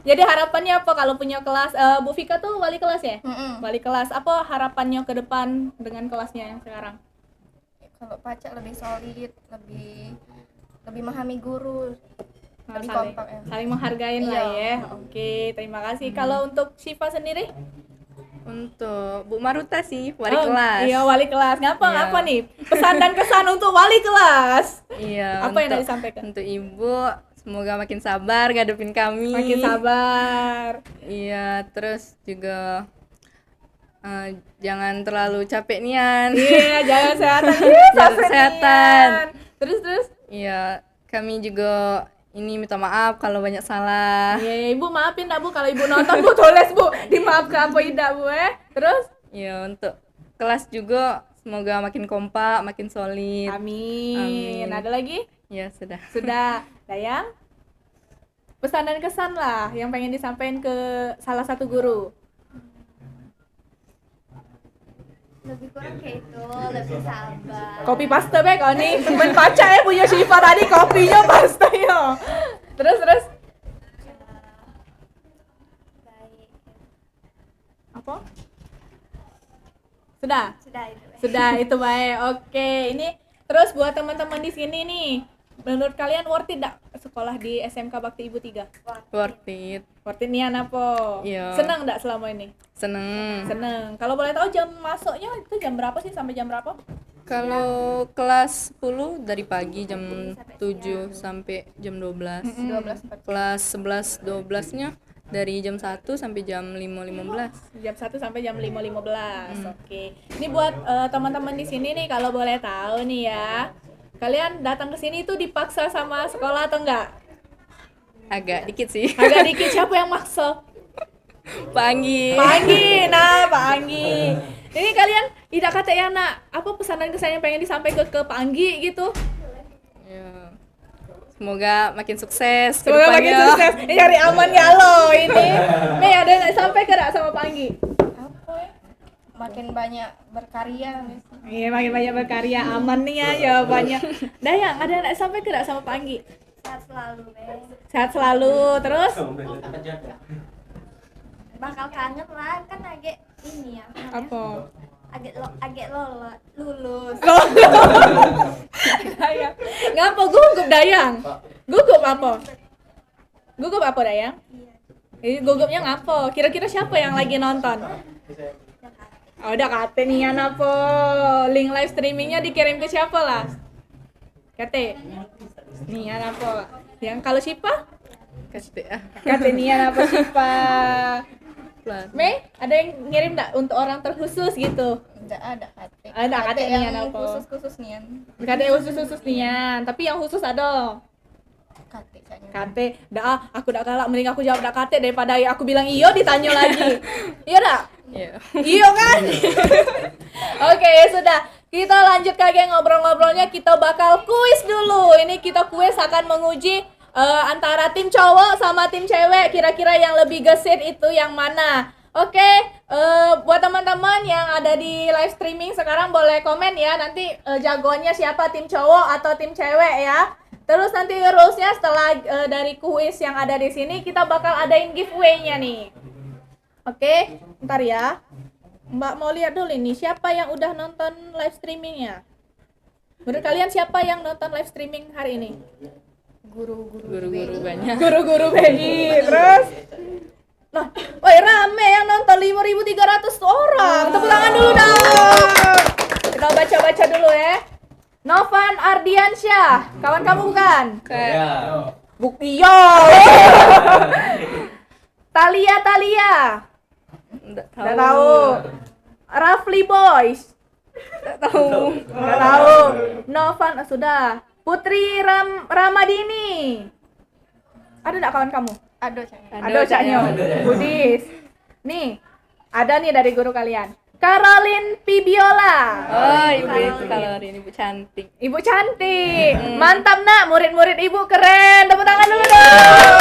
Jadi harapannya apa kalau punya kelas? Bu Fika tuh wali kelas ya? Wali kelas. Apa harapannya ke depan dengan kelasnya yang sekarang? Kalau pacak lebih solid, lebih memahami guru. Lebih saling, kompak ya. saling menghargain lah ya. Oke, terima kasih. Kalau untuk Syifa sendiri? Untuk Bu Maruta sih, wali Oh, kelas. Iya, wali kelas. Ngapa? Iya. Ngapa nih? Pesan dan kesan untuk wali kelas. Iya. Apa yang untuk- disampaikan? Untuk Ibu, semoga makin sabar ngadepin kami. Makin sabar. Iya, terus juga jangan terlalu capek nian. Iya, jaga kesehatan. Jaga kesehatan. Terus. Iya, kami juga ini minta maaf kalau banyak salah. Iya, Ibu maafin dah Bu kalau Ibu nonton Bu, tulis Bu. Dimaafkan apa tidak Bu Terus? Iya, untuk kelas juga semoga makin kompak, makin solid. Amin. Amin. Ada lagi? Ya, sudah. Sudah. Dayang? Pesan dan kesan lah yang pengen disampaikan ke salah satu guru. Lebih kurang kayak itu, lebih sabar. Kopi paste be kau nih. Temen pacar ya punya Syifa tadi kopinya paste ya. Terus. Baik. Apa? Sudah. Sudah itu baik. Oke, ini terus buat teman-teman di sini nih. Menurut kalian worth it enggak sekolah di SMK Bakti Ibu 3? Worth it. Worth it nian apa? Iya. Seneng enggak selama ini? Seneng. Seneng. Kalau boleh tahu jam masuknya itu jam berapa sih, sampai jam berapa? Kalau kelas 10 dari pagi jam 7 sampai jam 12. 12 Kelas 11 12-nya dari jam 1 sampai jam 5.15. Jam 1 sampai jam 5.15. Oke. Ini buat teman-teman di sini nih, kalau boleh tahu nih ya. Kalian datang ke sini tuh dipaksa sama sekolah atau enggak? Agak dikit sih. Agak dikit. Siapa yang maksa? Pak Anggi. Pak Anggi. Nah, Pak Anggi. Ini kalian tidak kata yang nak apa pesan dan kesan yang pengen disampaikan ke Pak Anggi gitu? Ya. Semoga makin sukses ke Semoga makin depannya. sukses. Ini cari aman ya lo ini. Mei, ada yang sampai ke sama Pak Anggi? apa ya? makin banyak berkarya. Iya, makin banyak berkarya, aman nih ya jawabannya. Dayang, ada yang sampai tidak sama Pak Anggi? Sehat selalu, Beb. Sehat selalu, terus? Bakal kangen lah, kan agak ini ya. Apa? Agak lulus. Dayang. Ngapa gugup Dayang? Gugup apa? Gugup apa Dayang? Ini gugupnya ngapa? Kira-kira siapa yang lagi nonton? Oh, udah kate nih apa? Link live streamingnya dikirim ke siapa lah? Kate. Nih apa? Yang kalau Sipa? Kate nih apa Sipa? Mei, ada yang ngirim enggak untuk orang terkhusus gitu? Enggak ada kate. Ada kate yang nian apa? khusus nian. Kate khusus nian, tapi yang khusus ada. Kate kayaknya. Kate, dah aku dak galak, mending aku jawab dak kate daripada aku bilang iyo ditanya lagi. Iya dak? Iya. Iyo kan? Oke, sudah. Kita lanjut kage ngobrol-ngobrolnya, kita bakal kuis dulu. Ini kita kuis akan menguji antara tim cowok sama tim cewek. Kira-kira yang lebih gesit itu yang mana? Oke, buat teman-teman yang ada di live streaming sekarang boleh komen ya. Nanti jagoannya siapa, tim cowok atau tim cewek ya. Terus nanti rulesnya setelah dari kuis yang ada di sini kita bakal adain giveaway-nya nih. Oke, ntar ya. Mbak mau lihat dulu ini siapa yang udah nonton live streamingnya. Menurut kalian siapa yang nonton live streaming hari ini? Guru-guru banyak. Guru-guru BI. Terus nah, woi rame yang nonton 5.300 orang. Tepuk tangan dulu dong. Kita baca-baca dulu ya. Novan Ardiansyah, kawan kamu bukan? Ya. Bukti yo. Talia. Enggak Nggak tahu. Rafli Boys. Nggak tahu. Novan sudah. Putri Ramadini. Ada nggak kawan kamu? Ada kayaknya. Ada caknya. Budis. Nih, ada nih dari guru kalian. Caroline Pibiola. Oh, ibu itu kalau ini ibu cantik. Ibu cantik. Mantap nak, murid-murid ibu keren. Tepuk tangan dulu dong.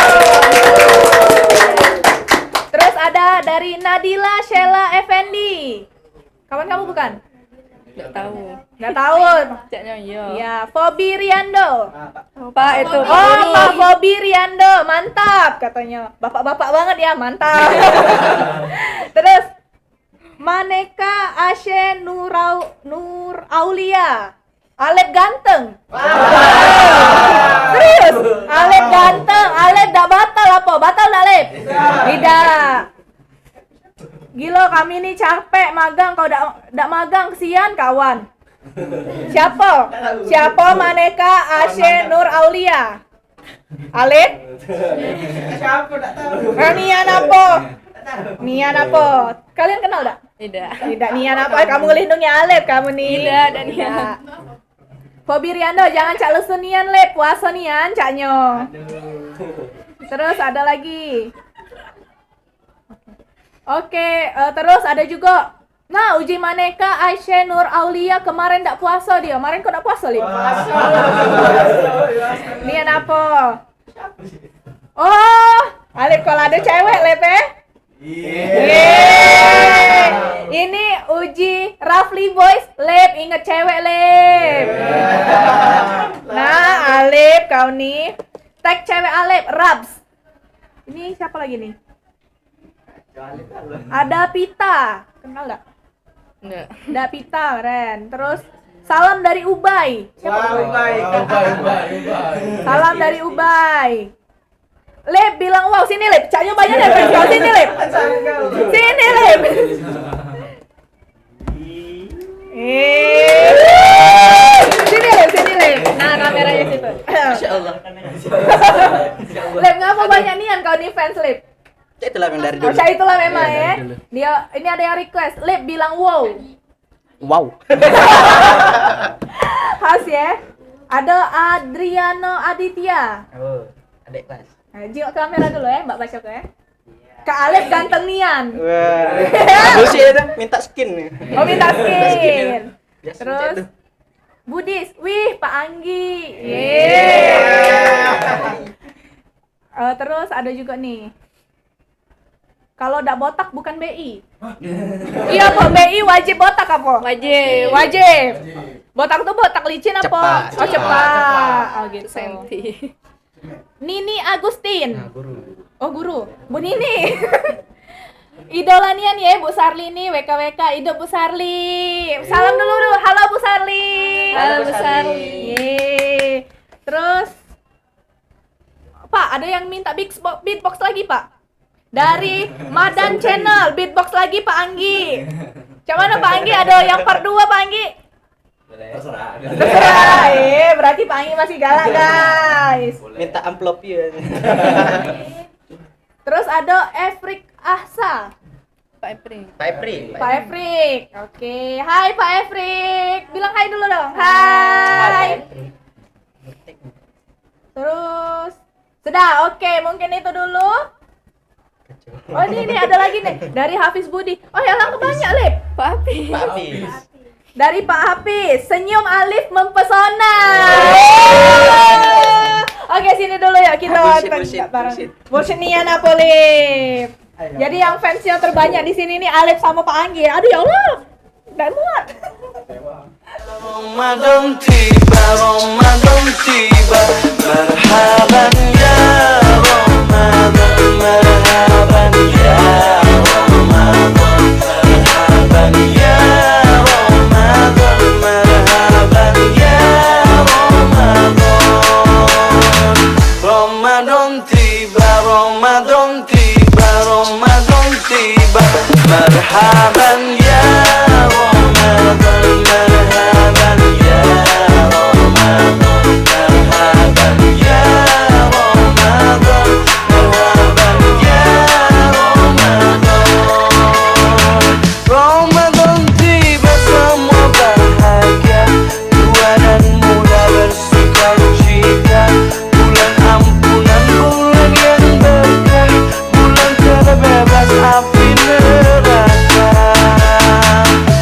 Terus ada dari Nadila Sheila Effendi. Kawan kamu bukan? Enggak tahu. Nggak tahu. Caknya iya. Ya, Fobi Riando. Pak itu. Oh, Pak Fobi Riando, mantap katanya. Bapak-bapak banget ya, mantap. Terus Maneka Ashe Nur Aulia. Alep ganteng. Serius? Alep ganteng. Alep dak batal apa? Batal dak Alep? Tidak. Gila kami ini capek magang, kau dak magang kesian kawan. Siapa Maneka Ashe Nur Aulia? Alep? Siapa tak tahu. Nian apa? Nian apa? Kalian kenal dak? Tidak. Nian apa? Kamu ngelindungi Alep kamu nih. Tidak, dan Nian. Fobi Riando, jangan cak lesu Nian Lep, puasa Nian caknyo. Terus ada lagi. Oke, terus ada juga. Nah, uji Maneka Aisyah Nur Aulia kemarin ndak puasa dia. Kemarin kok ndak puasa, Lip? Nian apa? Oh, Alip kalau ada cewek, Lep ya? Yeay. Ini uji Rafli Boys, Lep, inget cewek, Lep. Nah, Alip kau nih. Tag cewek Alip, Rabs. Ini siapa lagi nih? Ada Pita. Kenal enggak? Enggak. Ada Pita, keren. Terus salam dari Ubay. Siapa Ubay? Salam dari Ubay. Lep bilang wow, sini Lep. Caknya banyak deh, kau sini Lep. Sini Lep. Sini Lep. Nah, kameranya situ. Insyaallah. Lep, ngapa banyak nian kau nih fans Lep? Itulah yang dari Oh, itulah memang ya. Dia ini ada yang request, Lep bilang wow. Wow. Khas ya. Ada Adriano Aditya. Oh, adik kelas. Nah, jiwa kamera dulu ya, Mbak baca tuh ya. Kak Alep ganteng nian. Wah. Sih itu minta skin. Oh, minta skin. Biasa Terus cek tuh. Budis, wih Pak Anggi. Yeay. Terus ada juga nih. Kalau ndak botak bukan BI. Iya apa BI wajib botak apa? Wajib. Botak tuh botak licin apa? Cepat. Oh cepat. Oh gitu. Senti. Nini Agustin. Nah, guru. Oh guru. Bu Nini. Idola nian ya Bu Sarli nih, WKWK Ido Bu Sarli. Salam dulu. Halo Bu Sarli. Halo Bu Sarli. Yeay. Terus Pak, ada yang minta beatbox lagi, Pak? Dari Madan Channel, beatbox lagi Pak Anggi. Cak mana Pak Anggi? Ada yang part 2 Pak Anggi? Terserah. Berarti Pak Anggi masih galak, guys. Minta amplop ya. Terus ada Efrik Ahsa. Pak Epri. Pak Epri. Pak Efrik. Oke, hai Pak Efrik. Bilang hai dulu dong. Hai. Terus sudah, oke, mungkin itu dulu. Oh ini ada lagi nih dari Hafiz Budi. Oh ya langkah banyak Lip. Pak Api. Pak Hafiz. Dari Pak Hafiz, senyum Alif mempesona. Oke sini dulu ya kita bareng. Bursinia Napoli. Jadi yang fansnya terbanyak di sini nih Alif sama Pak Anggi. Aduh ya Allah, nggak muat. Ramadan tiba, marhaban ya Ramadan, marhaban ya Ramadan, marhaban ya Ramadan, marhaban ya Ramadan. Ramadan tiba, marhaban ya Ramadan, marhaban ya Ramadan, marhaban ya Ramadan, marhaban ya Ramadan. Ramadan tiba semua bahagia, tua dan muda bersukacita. Bulan ampunan, bulan yang berkah, bulan terbebas api neraka.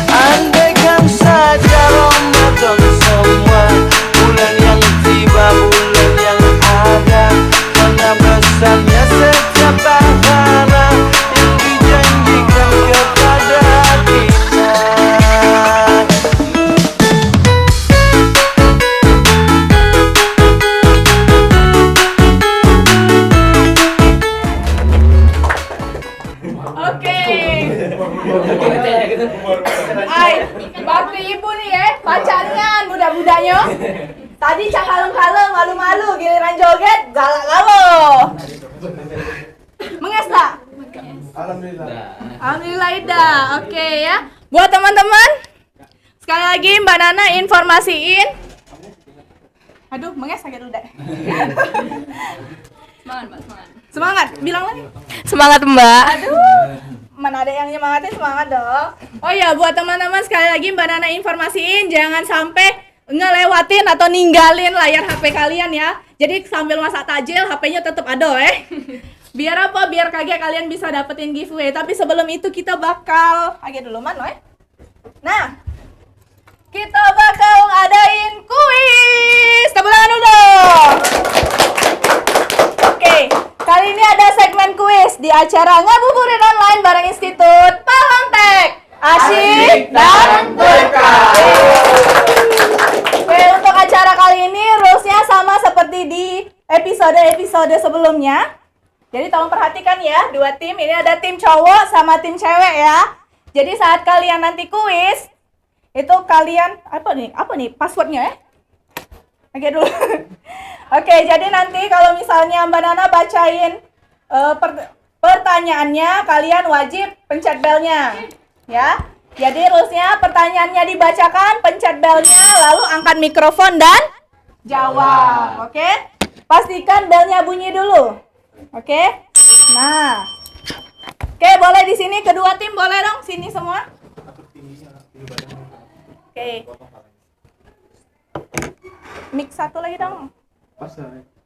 Andaikan saja Ramadan semua, bulan yang tiba, bulan yang ada, karena besarnya setiap pahala yang dijanjikan kepada kita. Oke. Hai, bakti ibu nih ya, pacarnya budak-budaknya. Tadi cak kalem-kalem, malu-malu, giliran joget, galak galo. Menges tak? Alhamdulillah Ida. Oke ya. Buat teman-teman, sekali lagi Mbak Nana informasiin. Aduh, menges agak dulu deh. Semangat, Mbak, semangat. Semangat, bilang lagi. Semangat, Mbak. Aduh, mana ada yang nyemangatin, semangat dong. Oh ya, buat teman-teman sekali lagi Mbak Nana informasiin jangan sampai ngelewatin atau ninggalin layar HP kalian ya. Jadi sambil masak tajil, HP-nya tetap ada Biar apa? Biar kagak kalian bisa dapetin giveaway. Tapi sebelum itu kita bakal dulu mana Nah, kita bakal ngadain kuis. Tepuk tangan dulu dong. Oke, kali ini ada segmen kuis di acara Ngabuburit Online bareng Institut Palangtek. Asyik dan berkah. Oke, untuk acara kali ini rules-nya sama seperti di episode-episode sebelumnya. Jadi tolong perhatikan ya, dua tim. Ini ada tim cowok sama tim cewek ya. Jadi saat kalian nanti kuis, itu kalian apa nih passwordnya ya? Oke dulu. Oke, jadi nanti kalau misalnya Mbak Nana bacain pertanyaannya, kalian wajib pencet belnya, ya. Jadi rulesnya pertanyaannya dibacakan, pencet belnya, lalu angkat mikrofon dan jawab. Oke? Pastikan belnya bunyi dulu. Oke? Nah. Oke, boleh di sini kedua tim boleh dong sini semua. Oke. Mix satu lagi dong.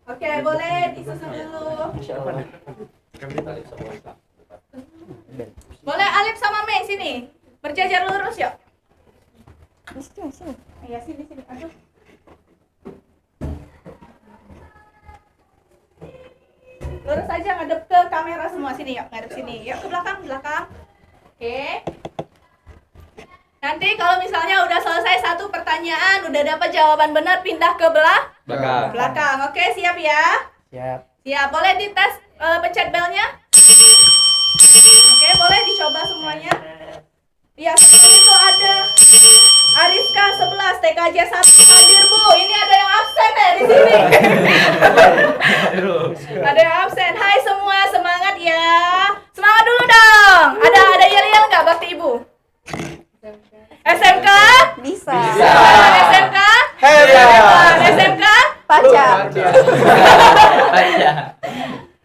Oke, boleh disusun dulu. Boleh Alif sama Mei sini. Berjajar lurus yuk. Sini. Iya, sini. Aduh. Lurus aja ngadep ke kamera semua. Sini yuk, ngadep sini. Yuk ke belakang, Oke. Nanti kalau misalnya udah selesai satu pertanyaan, udah dapat jawaban benar, pindah ke belakang. Oke, siap ya? Siap. Boleh dites pencet belnya? Oke, boleh dicoba semuanya. Ya, sebelum itu ada Ariska 11 TKJ 1 hadir, Bu. Ini ada yang absen di sini. Ada yang absen. Hai semua, semangat ya. Semangat dulu dong. Ada yel-yel enggak bakti Ibu? SMK? Bisa. SMK? Hebat. SMK? Pacar.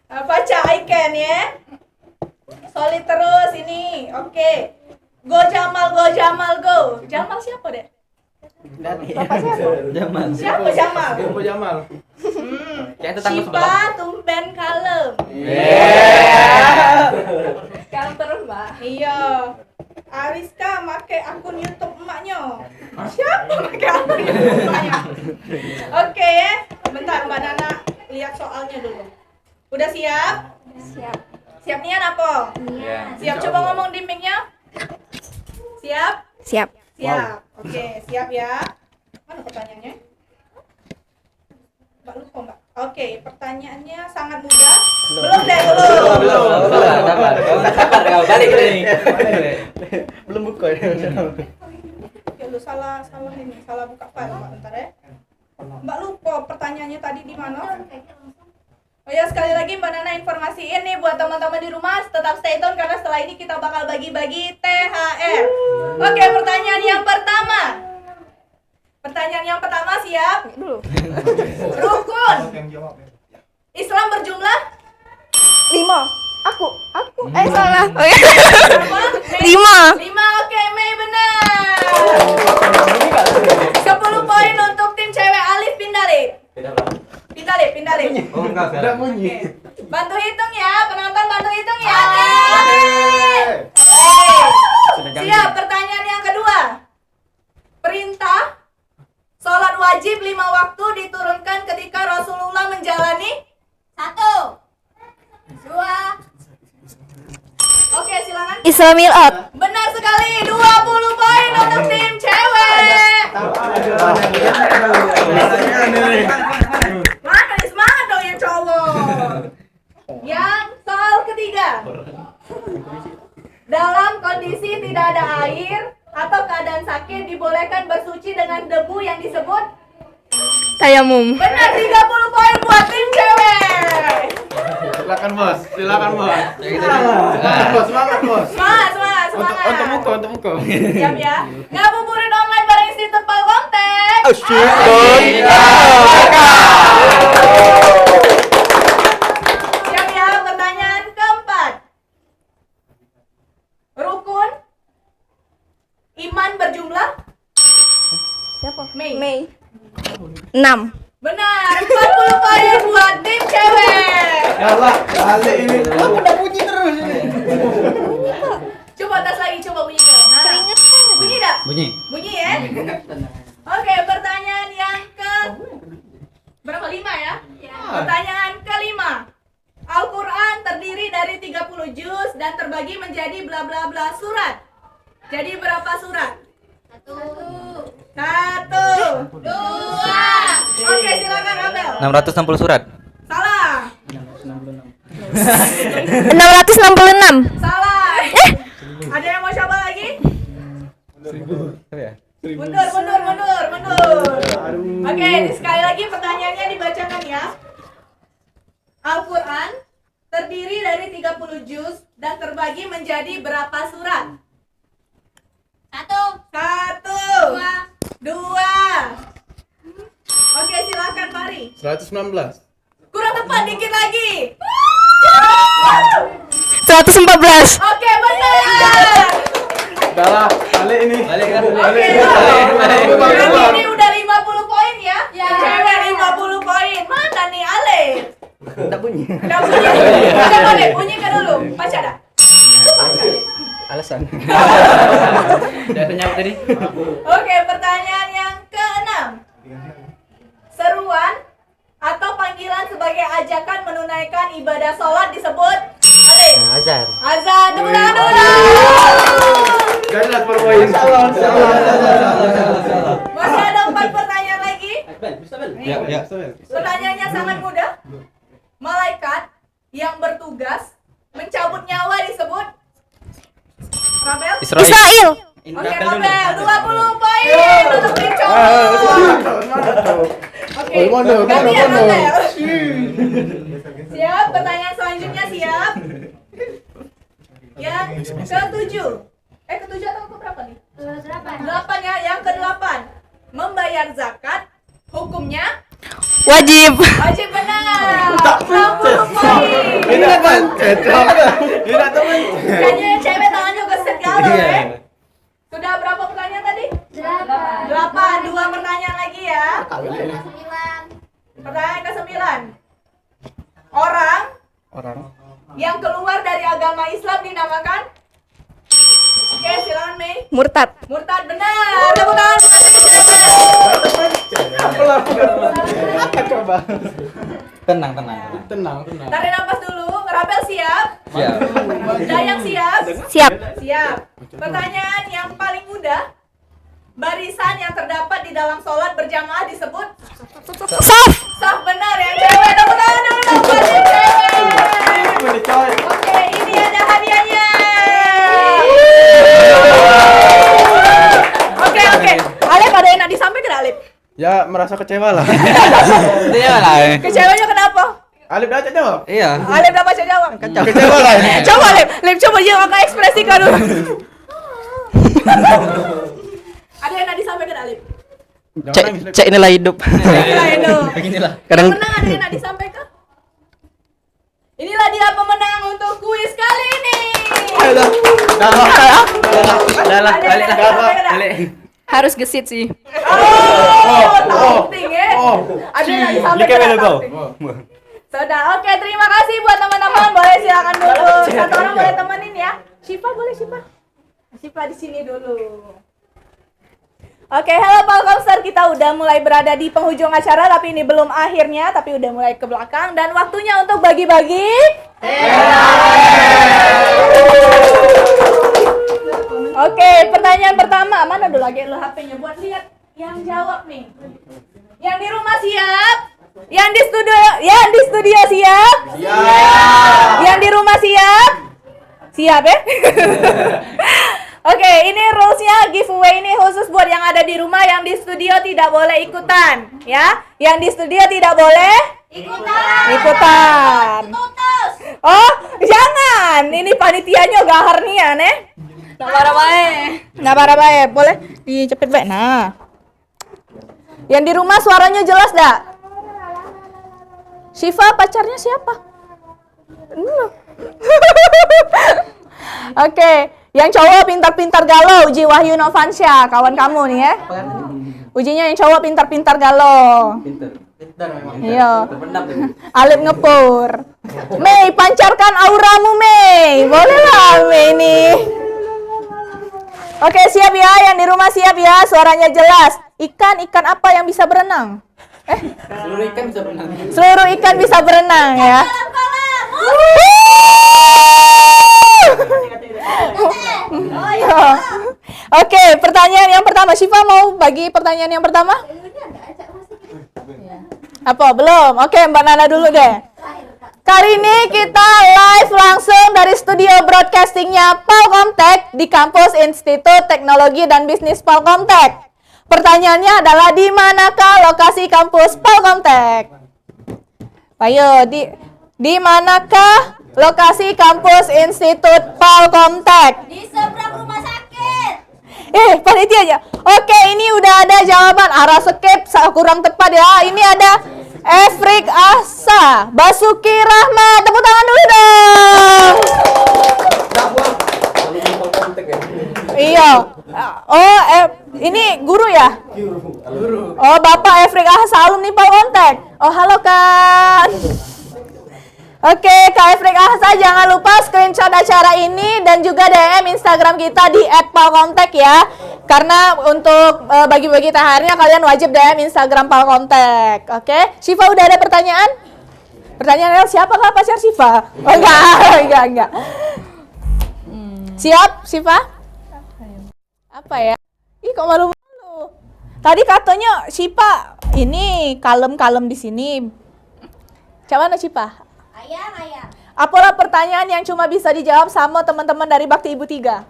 Baca icon ya. Solid terus ini. Oke. Go Jamal, go. Jamal siapa deh? Siapa Jamal? Shiva tumben kalem. Kalem terus, Mbak. Iya. Ariska make akun YouTube emaknya. Siapa make akun YouTube emaknya? Oke ya. Bentar Mbak Nana lihat soalnya dulu. Udah siap? Siap. Siap nian apa? Siap, coba ngomong di mic-nya. Siap? Siap. Siap. Oke, siap ya. Mana pertanyaannya? Mbak lupa, Mbak. Oke, pertanyaannya sangat mudah. Belum. Sabar kau balik nih. Belum buka ya. Ya lu salah buka file, Mbak, bentar ya. Mbak lupa pertanyaannya tadi di mana? Oh ya, sekali lagi Mbak Nana informasiin nih buat teman-teman di rumah, tetap stay tune karena setelah ini kita bakal bagi-bagi THR. Oke, pertanyaan yang pertama siap? Rukun Islam berjumlah 5. Aku. Salah. berapa? 5. 5, oke, Mei benar. 10 poin untuk tim cewek. Alif Pindalip. Oh enggak, Tidak bunyi. Bantu hitung ya, penonton bantu hitung ya. Siap, pertanyaan yang kedua. Perintah sholat wajib 5 waktu diturunkan ketika Rasulullah menjalani 1, 2. Oke, silakan. Islamil out. Benar sekali, 20 poin untuk tim cewek. Mana nih, semangat dong yang cowok. Yang soal ketiga. Dalam kondisi tidak ada air atau keadaan sakit dibolehkan bersuci dengan debu yang disebut Tayamum. benar, 30 poin buat tim cewek. Silakan bos. Semangat. Semangat bos. Semangat. Untuk muka. Siap ya. Ngabuburit online bareng Institut Polkomtek. Siap ya, pertanyaan keempat. Rukun iman berjumlah Siapa? Mei. 6. Benar, 40 poin buat tim cewek. Yalah, balik ini. Udah bunyi terus ini. Coba tes lagi, coba bunyikan. Nah, bunyi enggak? Bunyi ya. Oke, pertanyaan yang ke berapa? 5 ya? Pertanyaan kelima. Al-Quran terdiri dari 30 juz dan terbagi menjadi bla bla bla surat. Jadi berapa surat? 1, 2. Oke, silakan Abel. 660 surat. Salah. 666. Salah. Ada yang mau coba lagi? Mundur. Oke, sekali lagi pertanyaannya dibacakan ya. Al-Quran terdiri dari 30 juz dan terbagi menjadi berapa surat? 1, 2. Oke, silakan Fari. 119. Kurang tepat, dikit lagi. 114. Oke, benar. Udahlah, balik ini. Oke, ini udah 50 poin ya. Cewek 50 poin. Mana nih Ale? Enggak bunyi. Udah bunyi. Coba deh, bunyikan dulu. Baca dah. Alasan. Udah ternyata tadi. Oke, pertanyaan yang ke-6. Seruan atau panggilan sebagai ajakan menunaikan ibadah sholat disebut? Alif. Azan. Azan. Tepuk tangan dulu. Janganlah permain. Masih ada 4 pertanyaan lagi. Ya. Pertanyaannya sangat mudah. Malaikat yang bertugas mencabut nyawa disebut? Rabel? Israel. Oke, Rabel, 20 poin untuk tim cowok. Oke, gantian Rabel. Siap, pertanyaan selanjutnya siap. Yang ke-7. Ke-7 atau ke-berapa nih? 8 ya, yang ke-8. Membayar zakat, hukumnya? Wajib. Wajib benar. 60 poin. Tidak teman. Kayaknya yang cewek tangannya geset galau ya. Sudah berapa pertanyaan tadi? 8. 2 pertanyaan lagi ya. Pertanyaan ke-9. Orang yang keluar dari agama Islam dinamakan? Oke, silakan Mei. Murtad. Murtad benar. Tepuk tangan buat Tenang. Tarik nafas dulu. Rabel siap? Siap. Dayang siap? Siap. Siap. Pertanyaan yang paling mudah. Barisan yang terdapat di dalam sholat berjamaah disebut? Saf. Saf benar yang cewek. Tepuk tangan dulu buat yang cewek. Oke, ini ada hadiahnya. Oke. Alif ada yang nak disampaikan Alif? Ya, merasa kecewa lah. Iya lah. Kecewanya kenapa? Alif dah cak jawab. Iya. Alif dapat jawab. Kecewa lah. Coba Alif coba je akan ekspresikan dulu. Ada yang nak disampaikan Alif? Cek inilah hidup. Beginilah. Kadang Menang ada yang nak disampaikan? Inilah dia pemenang untuk kuis kali ini. Dah lah. Ada yang nak disampaikan tak? Balik. Harus gesit sih. Penting ya. Ada yang nak disampaikan tak? Sudah, oke, terima kasih buat teman-teman. Boleh silakan dulu. Satu orang boleh temenin ya. Syifa boleh Syifa di sini dulu. Oke, halo Palkomster, kita udah mulai berada di penghujung acara, tapi ini belum akhirnya, tapi udah mulai ke belakang dan waktunya untuk bagi-bagi. Oke, pertanyaan pertama, mana dulu lagi lo HP-nya buat lihat yang jawab nih. Yang di rumah siap? Yang di studio siap? Siap. Yang di rumah siap? Siap ya? Oke, ini rules-nya giveaway ini khusus buat yang ada di rumah, yang di studio tidak boleh ikutan, ya. Yang di studio tidak boleh ikutan. Oh, jangan. Ini panitianya gahar nih ya, nih. Nah, bae. Boleh dicepet baik. Nah. Yang di rumah suaranya jelas dak? Syifa pacarnya siapa? Oke, yang cowok pintar-pintar galau, Uji Wahyu Novansyah, kawan kamu nih ya. Ujinya yang cowok pintar-pintar galau. Pintar memang. Iya. Terpendam. Alif ngepur. Mei, pancarkan auramu Mei. Boleh lah Mei ini. Oke, siap ya, yang di rumah siap ya, suaranya jelas. Ikan apa yang bisa berenang? Seluruh ikan bisa berenang. Seluruh ikan bisa berenang ya. Oke, pertanyaan yang pertama. Syifa mau bagi pertanyaan yang pertama? Apa? Belum? Oke, Mbak Nana dulu deh. Kali ini kita live langsung dari studio broadcastingnya Palkomtek di kampus Institut Teknologi dan Bisnis Palkomtek. Pertanyaannya adalah di manakah lokasi kampus Palkomtek? Ayo, di manakah lokasi kampus Institut Palkomtek? Di seberang rumah sakit. Panitia aja. Oke, ini udah ada jawaban. Arah skip kurang tepat ya. Ini ada Efrik Asa, Basuki Rahmat. Tepuk tangan dulu dong. Iya. Oh, ini guru ya? Oh, Bapak Efrik Asa, alumni Palkomtek. Oh, halo kan. Oke, Kak Efrik Ahsa jangan lupa screenshot acara ini dan juga DM Instagram kita di @palkontek ya. Karena untuk bagi-bagi THR-nya kalian wajib DM Instagram Palkontek. Oke, Syifa udah ada pertanyaan? Pertanyaannya siapakah pacar Syifa? Oh enggak. Siap, Syifa? Apa ya? Ih, kok malu-malu. Tadi katanya Syifa ini kalem-kalem di sini. Coba mana Syifa? Ayam. Apalah pertanyaan yang cuma bisa dijawab sama teman-teman dari Bakti Ibu 3?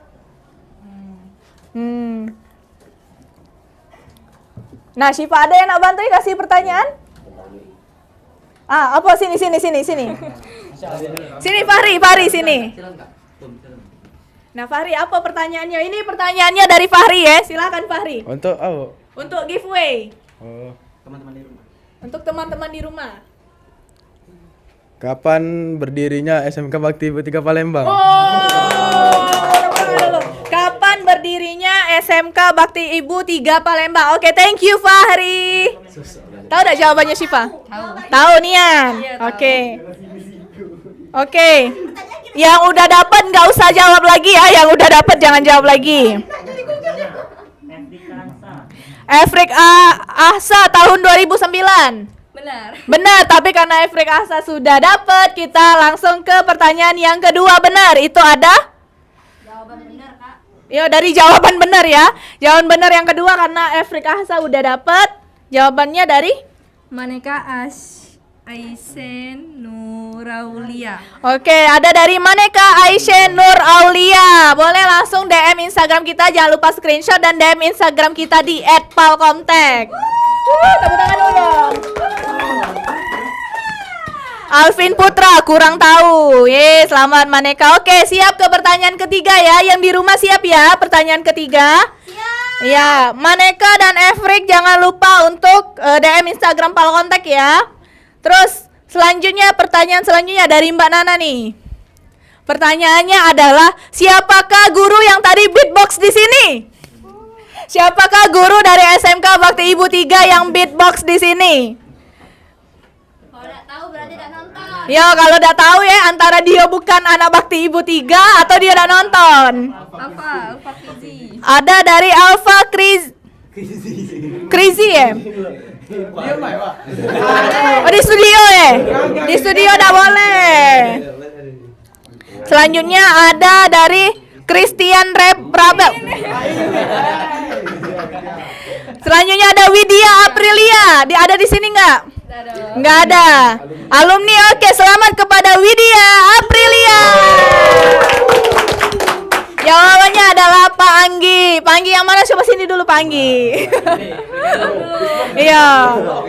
Nah, Syifa ada yang nak bantu kasih pertanyaan? Apa sini. Sini Fahri sini. Nah, Fahri apa pertanyaannya? Ini pertanyaannya dari Fahri ya. Silakan Fahri. Untuk apa? Untuk giveaway. Oh. Untuk teman-teman di rumah. Kapan berdirinya SMK Bakti Ibu 3 Palembang? Kapan berdirinya SMK Bakti Ibu 3 Palembang? Oke, thank you Fahri. Tahu enggak jawabannya Syifa? Tahu Nian. Oke. Yang udah dapat nggak usah jawab lagi ya. Yang udah dapat jangan jawab lagi. Efrik Ahsa tahun 2009. Benar, tapi karena Efrik Ahsa sudah dapat, kita langsung ke pertanyaan yang kedua. Benar, itu ada? Jawaban benar, Kak. Ya, dari jawaban benar ya. Jawaban benar yang kedua karena Efrik Ahsa udah dapat. Jawabannya dari? Maneka Aisen Nuraulia. Oke, ada dari Maneka Aisyah Nur Aulia. Boleh langsung DM Instagram kita, jangan lupa screenshot dan DM Instagram kita di @palkontek. Tepuk tangan dulu dong. Alvin Putra kurang tahu. Selamat Maneka. Oke, siap ke pertanyaan ketiga ya. Yang di rumah siap ya pertanyaan ketiga? Siap. Ya, Maneka dan Efrik jangan lupa untuk DM Instagram Palkontek ya. Terus pertanyaan selanjutnya dari Mbak Nana nih. Pertanyaannya adalah siapakah guru yang tadi beatbox di sini? Siapakah guru dari SMK Bakti Ibu 3 yang beatbox di sini? Kalau enggak tahu berarti enggak nonton. Ya, kalau udah tahu ya antara dia bukan anak Bakti Ibu 3 atau dia udah nonton. Alfa Krizi. Ada dari Alfa Krizi ya? Oh, di studio ya? Di studio udah boleh. Selanjutnya ada dari Christian Rabel. Selanjutnya ada Widya Aprilia. Dia ada di sini nggak? Nggak ada. Alumni, oke, selamat kepada Widya Aprilia. Jawabannya adalah Pak Anggi. Pak Anggi yang mana? Coba sini dulu Pak Anggi. Iya.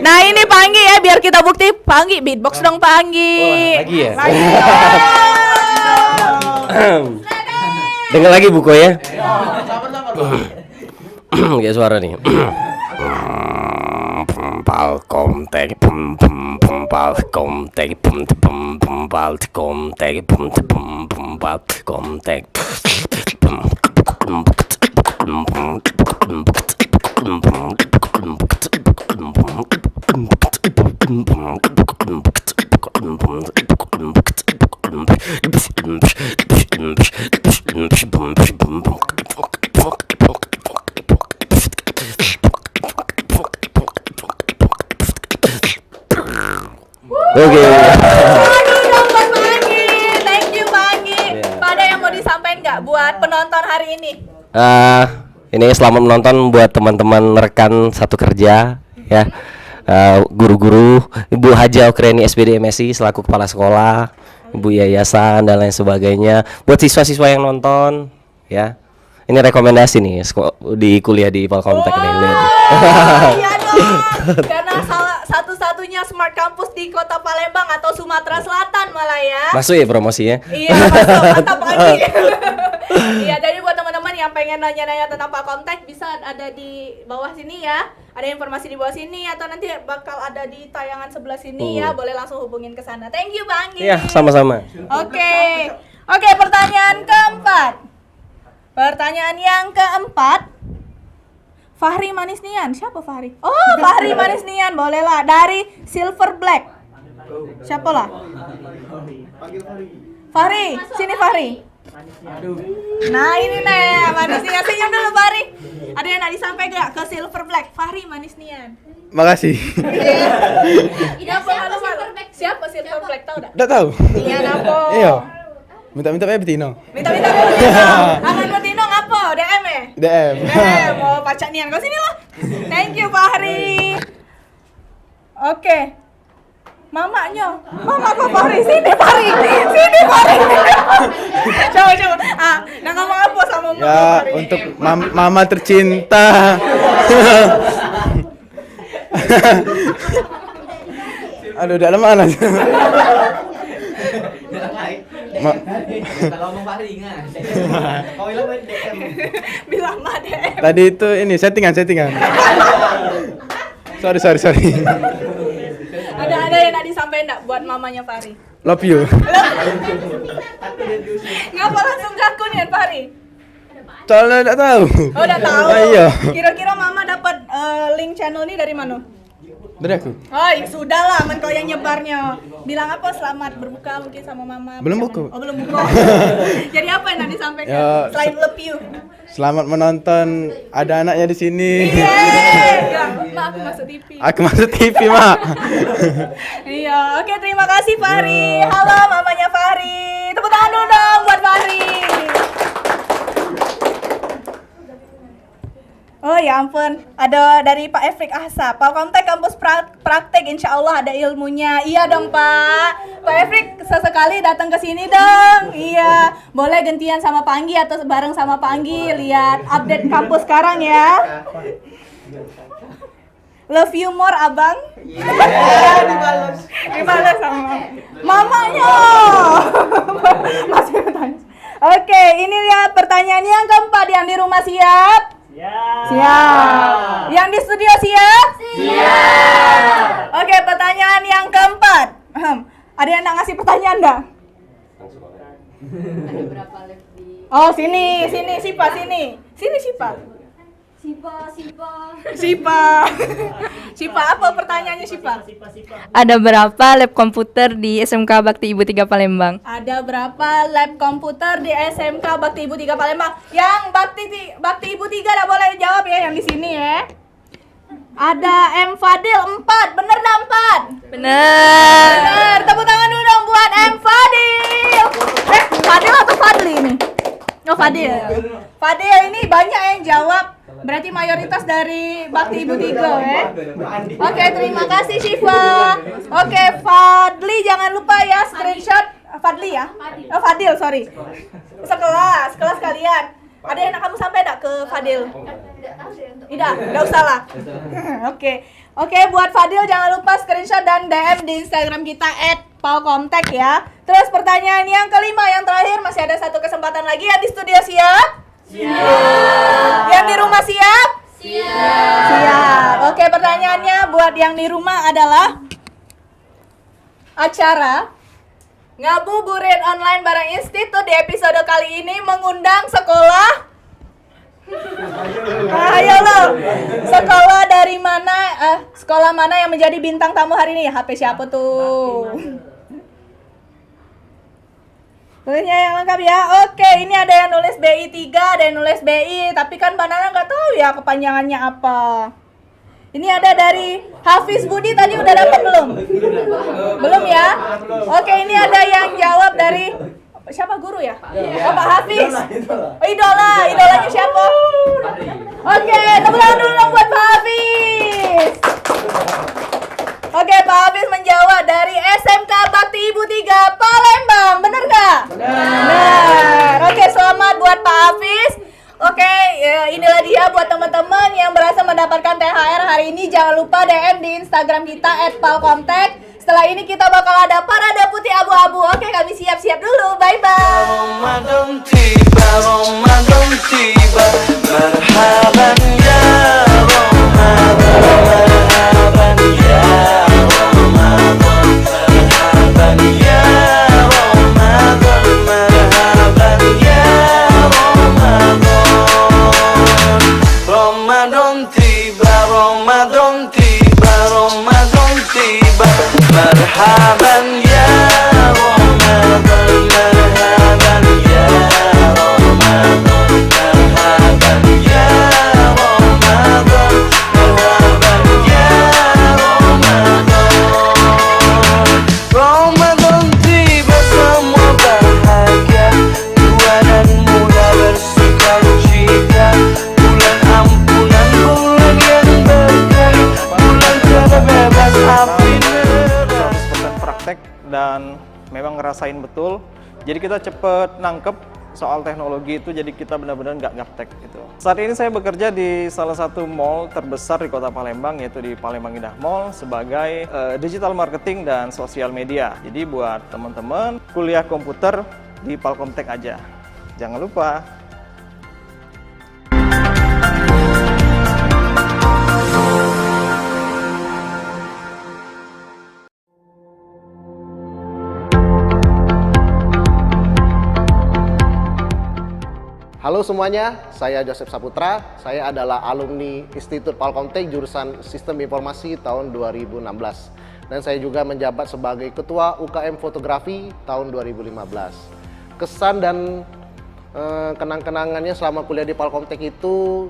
Nah ini Pak Anggi ya, biar kita bukti. Pak Anggi beatbox dong Pak Anggi. Lagi ya? Dengar lagi buku ya? Kayak suara nih. Palkontek Palkontek Palkontek Palkontek Oke. Thank you Pak Anggi. Pada yang mau disampaikan nggak buat penonton hari ini? Ini selamat menonton buat teman-teman rekan satu kerja ya. Guru-guru, Ibu Haja Okreni SBD MSI selaku kepala sekolah, Ibu yayasan dan lain sebagainya. Buat siswa-siswa yang nonton ya. Ini rekomendasi nih di kuliah di Palkontek nih. Iya dong. Karena satu-satunya smart campus di Kota Palembang atau Sumatera Selatan malah ya. Masuk ya promosinya? Iya, masuk. Mantap lagi. Iya, jadi buat teman-teman yang pengen nanya-nanya tentang Palkontek bisa ada di bawah sini ya. Ada informasi di bawah sini atau nanti bakal ada di tayangan sebelah sini ya. Boleh langsung hubungin ke sana. Thank you Bang Anggi. Iya, sama-sama. Oke, pertanyaan keempat. Pertanyaan yang keempat, Fahri Manis Nian. Siapa Fahri? Oh, Fahri Manis Nian, bolehlah. Dari Silver Black. Siapa lah? Fahri, sini Fahri. Nah ini nih manisnya, senyum dulu Fahri. Ada yang nak disampaikan gak ke Silver Black? Fahri manis nian. Makasih. Siapa Silver Black tahu tak? Enggak tahu. Iya napo. Iya. Minta Betino. Minta Betino. Aman Betino ngapo? DM ya? DM. Oh pacak nian kau sini lah. Thank you Fahri. Oke. Mamanya, mama kok Fahri, sini Fahri. Coba. Nak ngomong apa sama mama Ya, Fahri? untuk mama tercinta. Aduh, udah lama lah. Kalau ngomong Fahri ingat. Kau bilang DM. Bilang mah DM. Tadi itu ini settingan. Sorry. Ada yang nak disampaikan enggak buat mamanya Fahri? Love you. Ngapa langsung kaku nih Fahri? Soalnya enggak tahu. Oh udah tahu. Iya. Kira-kira mama dapat link channel ini dari mana? Dari aku. Oh ya sudah lah, men kau yang nyebarnya. Bilang apa? Selamat berbuka mungkin sama mama. Belum buka. Oh belum buka. Jadi apa yang nak disampaikan? Ya, Selain love you. Selamat menonton. Ada anaknya di sini. Yeay. Mak aku masuk TV. Aku masuk TV, Mak. Iya, oke terima kasih Fahri. Halo mamanya Fahri. Tepuk tangan dulu dong buat Fahri. Oh ya ampun, ada dari Pak Efrik Ahsa. Pak Kontek kampus praktek, insya Allah ada ilmunya. Iya dong Pak. Pak Efrik sesekali datang ke sini dong. Iya, boleh gantian sama Panggi atau bareng sama Panggi. Lihat update kampus sekarang ya. Love you more abang. Dibalas sama mamanya. Masih bertanya. Oke, ini lihat pertanyaan yang keempat. Yang di rumah siap? Siap. Yang di studio siap? Siap. Oke, pertanyaan yang keempat. Ada yang nak ngasih pertanyaan enggak? Ada berapa lab di... Oh, sini Sipa, sini. Sini Sipa. Sipa, apa pertanyaannya Sipa? Ada berapa lab komputer di SMK Bakti Ibu 3 Palembang? Ada berapa lab komputer di SMK Bakti Ibu 3 Palembang? Yang Bakti Ibu 3 dah boleh jawab ya, yang di sini ya. Ada M Fadil 4, bener dah 4? Bener. Tepuk tangan dulu dong buat M Fadil. Fadil atau Fadli ini? Oh Fadil. Fadil ini banyak yang jawab. Berarti mayoritas dari Bakti Ibu 3 ya. Oke, terima kasih Syifa. Oke, Fadli jangan lupa ya screenshot. Fadli ya? Oh Fadil, sorry. Sekelas kalian. Ada yang nak kamu sampai enggak ke Fadil? Tidak usah lah. Oke, buat Fadil jangan lupa screenshot dan DM di Instagram kita @paukomtek ya. Terus pertanyaan yang kelima, yang terakhir, masih ada satu kesempatan lagi. Yang di studio siap? Siap. Yang di rumah siap? Siap. Oke, pertanyaannya buat yang di rumah adalah acara ngabuburit online bareng Institut di episode kali ini mengundang sekolah. Ayo lo, sekolah dari mana? Sekolah mana yang menjadi bintang tamu hari ini? HP siapa tuh? Tulisnya yang lengkap ya. Oke, ini ada yang nulis BI 3, ada yang nulis BI, tapi kan Mbak Nana nggak tahu ya kepanjangannya apa. Ini ada dari Hafiz Budi, tadi udah dapat belum? Belum ya? Oke, ini ada yang jawab dari siapa, guru ya? Oh, Pak Hafiz. Oh, idolanya siapa? Oke, tepuk tangan dulu dong buat Pak Hafiz. Oke, Pak Hafiz menjawab dari SMK Bakti Ibu 3 Palembang. Bener nggak? Bener. Oke, selamat buat Pak Hafiz. Oke, inilah dia buat teman-teman yang berhasil mendapatkan THR hari ini. Jangan lupa DM di Instagram kita @paukomtek. Setelah ini kita bakal ada parade putih abu-abu. Oke, kami siap-siap dulu. Bye-bye. Ramadan tiba, Ramadan tiba. Marhaban ya Ramadan, marhaban ya Ramadan, marhaban ya Ramadan, marhaban ya Ramadan. Ramadan tiba, Ramadan tiba, Ramadan tiba. مرحبا يا رمضان مرحبا يا رمضان مرحبا يا رمضان مرحبا يا رمضان Ramadan tiba semua bahagia Tua dan muda bersukacita Bulan ampunan, bulan yang berkah Bulan tiada bebas api neraka 100% praktek dan memang ngerasain betul. Jadi kita cepet nangkep soal teknologi itu, jadi kita benar-benar nggak gaptek gitu. Saat ini saya bekerja di salah satu mall terbesar di kota Palembang, yaitu di Palembang Indah Mall sebagai digital marketing dan sosial media. Jadi buat teman-teman kuliah komputer di Palkomtek aja. Jangan lupa. Halo semuanya, saya Joseph Saputra. Saya adalah alumni Institut Palkomtek jurusan Sistem Informasi tahun 2016. Dan saya juga menjabat sebagai Ketua UKM Fotografi tahun 2015. Kesan dan kenang-kenangannya selama kuliah di Palkomtek itu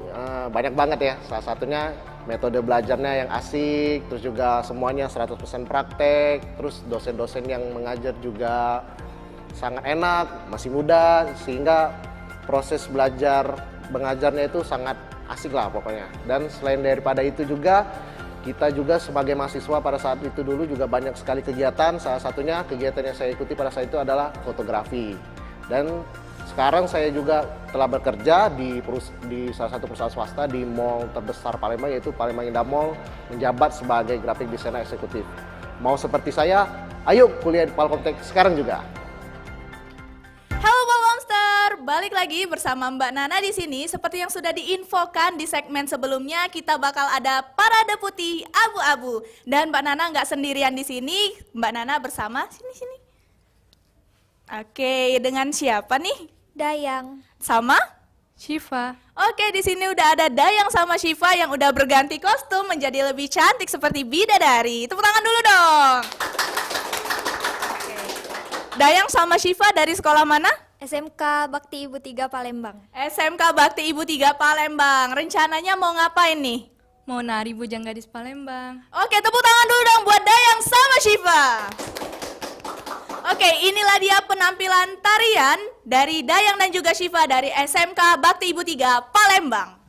banyak banget ya. Salah satunya metode belajarnya yang asik, terus juga semuanya 100% praktek, terus dosen-dosen yang mengajar juga sangat enak, masih muda, sehingga proses belajar mengajarnya itu sangat asik lah pokoknya. Dan selain daripada itu juga, kita juga sebagai mahasiswa pada saat itu dulu juga banyak sekali kegiatan. Salah satunya kegiatan yang saya ikuti pada saat itu adalah fotografi. Dan sekarang saya juga telah bekerja di salah satu perusahaan swasta di mall terbesar Palembang, yaitu Palembang Indah Mall, menjabat sebagai graphic designer eksekutif. Mau seperti saya? Ayo kuliah di Palkomtek sekarang juga. Halo Palkomster, balik lagi bersama Mbak Nana di sini. Seperti yang sudah diinfokan di segmen sebelumnya, kita bakal ada parade putih abu-abu. Dan Mbak Nana nggak sendirian di sini, Mbak Nana bersama sini. Oke, dengan siapa nih? Dayang. Sama? Syifa. Oke, di sini udah ada Dayang sama Syifa yang udah berganti kostum menjadi lebih cantik seperti bidadari. Tepuk tangan dulu dong. Dayang sama Syifa dari sekolah mana? SMK Bakti Ibu 3 Palembang. SMK Bakti Ibu 3 Palembang. Rencananya mau ngapain nih? Mau nari Bujang Gadis Palembang. Oke, tepuk tangan dulu dong buat Dayang sama Syifa. Oke, inilah dia penampilan tarian dari Dayang dan juga Syifa dari SMK Bakti Ibu 3 Palembang.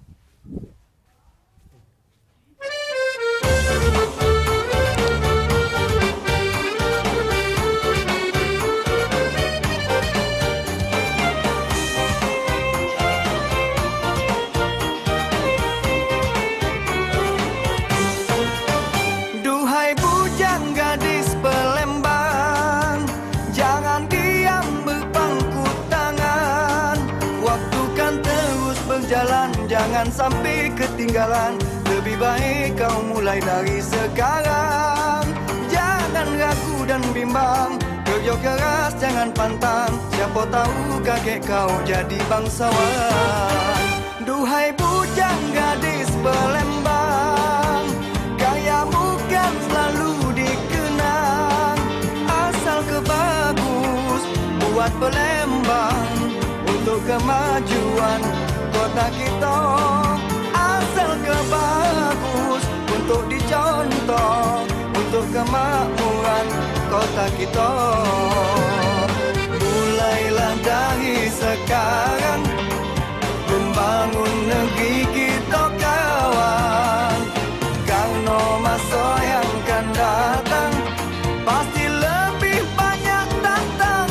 Duhai bujang gadis Palembang, jangan diam berpangku tangan. Waktu kan terus berjalan, jangan sampai ketinggalan. Lebih baik kau mulai dari sekarang. Jangan ragu dan bimbang, kerja keras jangan pantang. Siapa tahu kakek kau jadi bangsawan. Duhai bujang gadis Palembang, gayamu kan selalu dikenang. Asal ke bagus buat Palembang untuk kemajuan kota kita. Asal ke bagus untuk dicontoh untuk kemakmuran kota kita. Mulailah dari sekarang membangun negeri kita kawan. Karena masa yang akan datang pasti lebih banyak tantangan.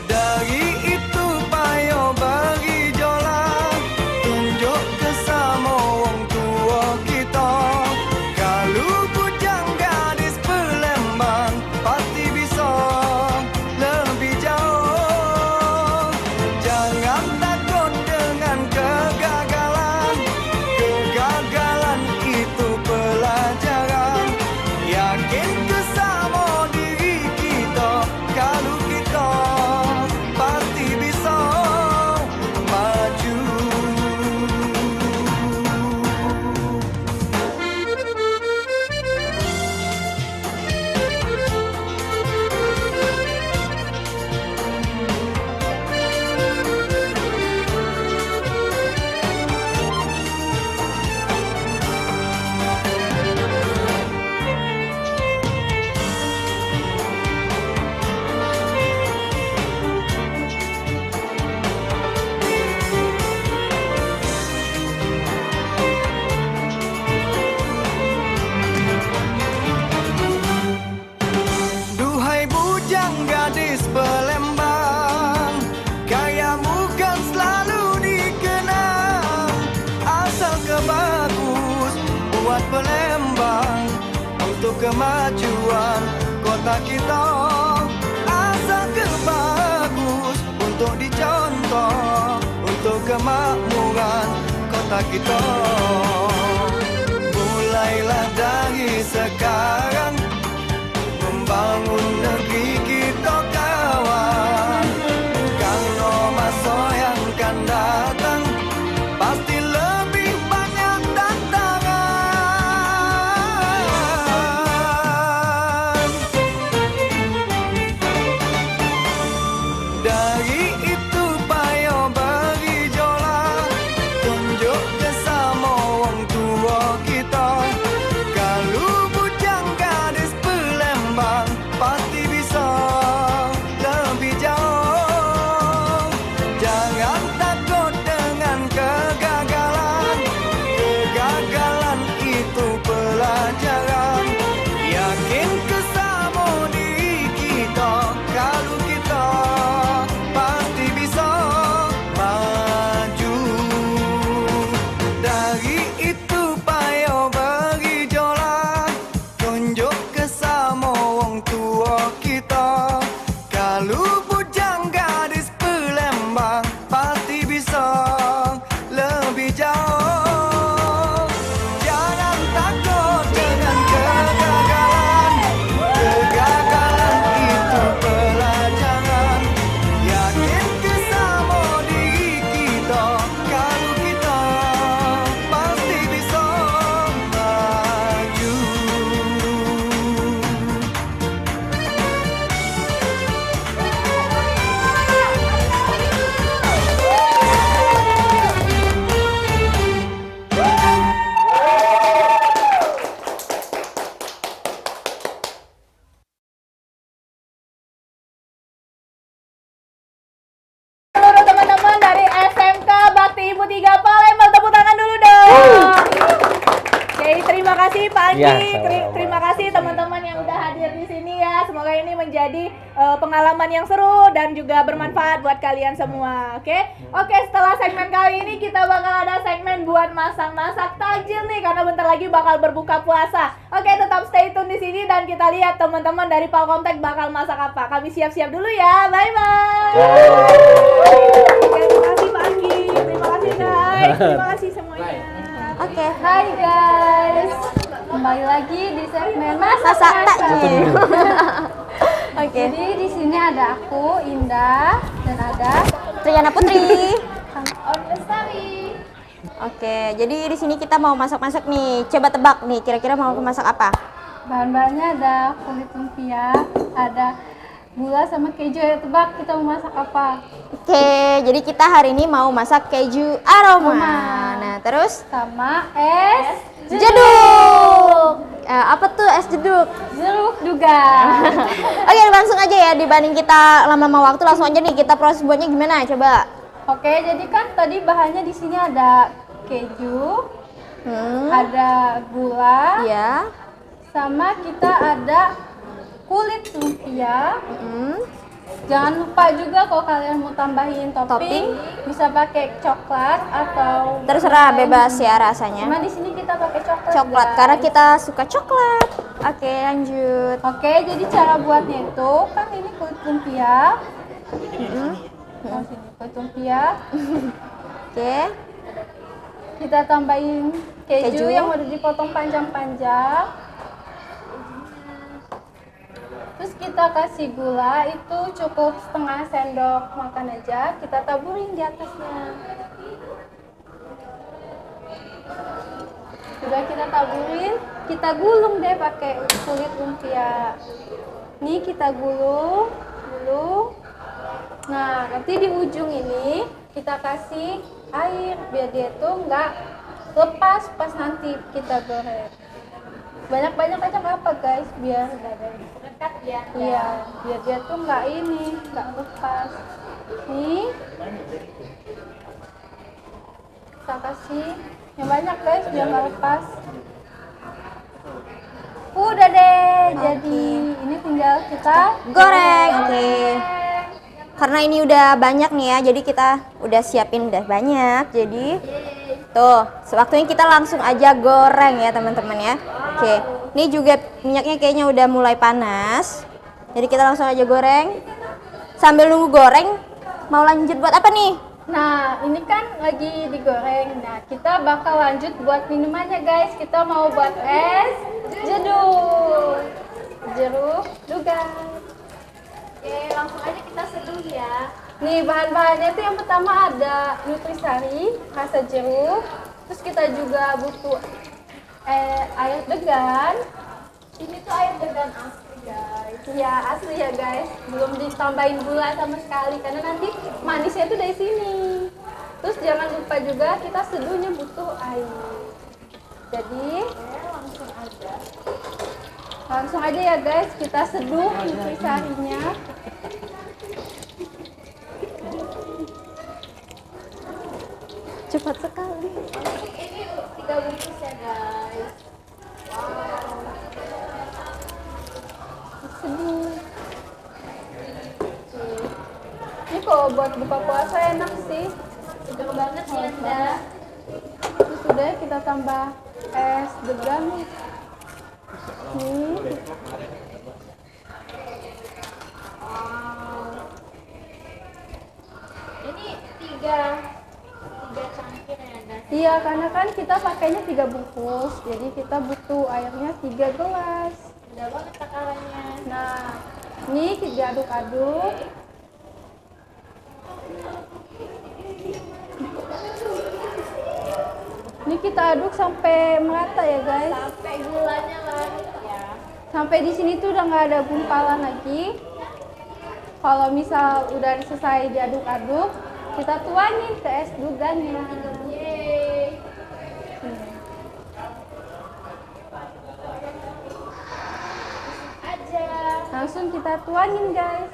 Dari itu payo bagi jola, tunjuk ke sama wong tua kita. Kalau bujang gadis Palembang pasti bisa kemajuan kota kita. Asa bagus untuk dicontoh, untuk kemakmuran kota kita. Mulailah dari sekarang membangun negeri kita kawan. Karena masa yang akan datang pasti lebih banyak tantangan. Dari itu payo bergejolak, tunjuk ke sama orang tua kita. Kalau bujang gadis Palembang pasti bisa lebih jauh. Jangan takut dengan kegagalan, kegagalan itu pelajaran. Yakin kesama diri kita, kalau kita pasti bisa maju. Dari itu payo bergejolak, tunjuk kesama orang tua kita. Kalau bujang gadis Palembang pasti bisa lebih jauh. Jangan takut dengan kegagalan, kegagalan itu pelajaran. Yakin kesama diri kita, kalau kita pasti bisa maju. Seluruh teman-teman dari SMK Bakti Ibu 3 Palembang, tepuk tangan dulu dong. Oke, terima kasih Pak Andi, Ya, sama-sama. terima kasih teman-teman yang udah hadir di sini ya. Semoga ini menjadi pengalaman yang seru dan juga bermanfaat buat kalian semua. Oke, setelah segmen kali ini kita bakal ada segmen buat masak-masak takjil nih, karena bentar lagi bakal berbuka puasa. Oke, tetap stay tune di sini dan kita lihat teman-teman dari Palkomtek bakal masak apa. Kami siap-siap dulu ya. Bye bye. Oke, terima kasih Pak Anggi, terima kasih guys, terima kasih semuanya. Oke, hai guys. Kembali lagi di segmen masak takjil. Oke. Jadi di sini ada aku, Indah, dan ada Triana Putri. On Lestari. Oke, jadi di sini kita mau masak-masak nih. Coba tebak nih, kira-kira mau masak apa? Bahan-bahannya ada kulit lumpia, ada gula sama keju. Ayo tebak kita mau masak apa? Oke, jadi kita hari ini mau masak keju aroma. Nah, terus sama es jeduk. Apa tuh es jeduk? jeruk juga. Oke, langsung aja ya, dibanding kita lama-lama waktu, langsung aja nih kita proses buatnya gimana? Coba. Oke, jadi kan tadi bahannya di sini ada keju, ada gula, ya, sama kita ada kulit lumpia. Jangan lupa juga kalau kalian mau tambahin topping, bisa pakai coklat atau terserah, bebas ya rasanya. Cuma di sini kita pakai coklat. Coklat, guys. karena kita suka coklat. Oke, lanjut. Oke, jadi cara buatnya itu kan ini kulit lumpia. Nah, sini kulit lumpia. Oke. Kita tambahin keju Keju. yang udah dipotong panjang-panjang. Terus kita kasih gula, itu cukup setengah sendok makan aja. Kita taburin di atasnya. Sudah kita taburin, kita gulung deh pakai kulit lumpia. Nih kita gulung. Nah, nanti di ujung ini kita kasih air biar dia tuh nggak lepas pas nanti kita goreng. Banyak-banyak aja nggak apa guys, biar dekat ya. Iya, biar dia tuh nggak lepas. Nih, kita kasih yang banyak guys biar nggak lepas. Udah deh, jadi ini tinggal kita goreng. Oke. Karena ini udah banyak nih ya, jadi kita udah siapin udah banyak. Jadi tuh, sewaktunya kita langsung aja goreng ya teman-teman ya. Oke. Ini juga minyaknya kayaknya udah mulai panas. Jadi kita langsung aja goreng. Sambil nunggu goreng, mau lanjut buat apa nih? Nah, ini kan lagi digoreng. Nah, kita bakal lanjut buat minumannya, guys. Kita mau buat es jeruk. Jeruk dugan. Oke, langsung aja kita seduh ya. Nih, bahan-bahannya tuh yang pertama ada nutrisari, rasa jeruk. Terus kita juga butuh air degan. Ini tuh air degan asli, guys. Iya, asli ya, guys. Belum ditambahin gula sama sekali karena nanti manisnya tuh dari sini. Terus jangan lupa juga kita seduhnya butuh air. Jadi, langsung aja ya, guys. Kita seduh nutrisarinya. Cepat sekali. Ini 3 bungkus ya, guys. Wow. Seduh. Ini kok buat buka puasa enak sih. Segar banget ya, Anda. Terus udah kita tambah es degan nih. Ini 3 cangkir ya, Anda. Iya, karena kan kita pakainya 3 bungkus, jadi kita butuh airnya 3 gelas. Udah banget takarannya. Nah, ini diaduk-aduk. Ini kita aduk sampai merata ya, guys. Sampai gulanya larut ya. Sampai di sini tuh udah nggak ada gumpalan lagi. Kalau misal udah selesai diaduk-aduk, kita tuangin ke es dugannya. Yeay. Aja. Langsung kita tuangin, guys.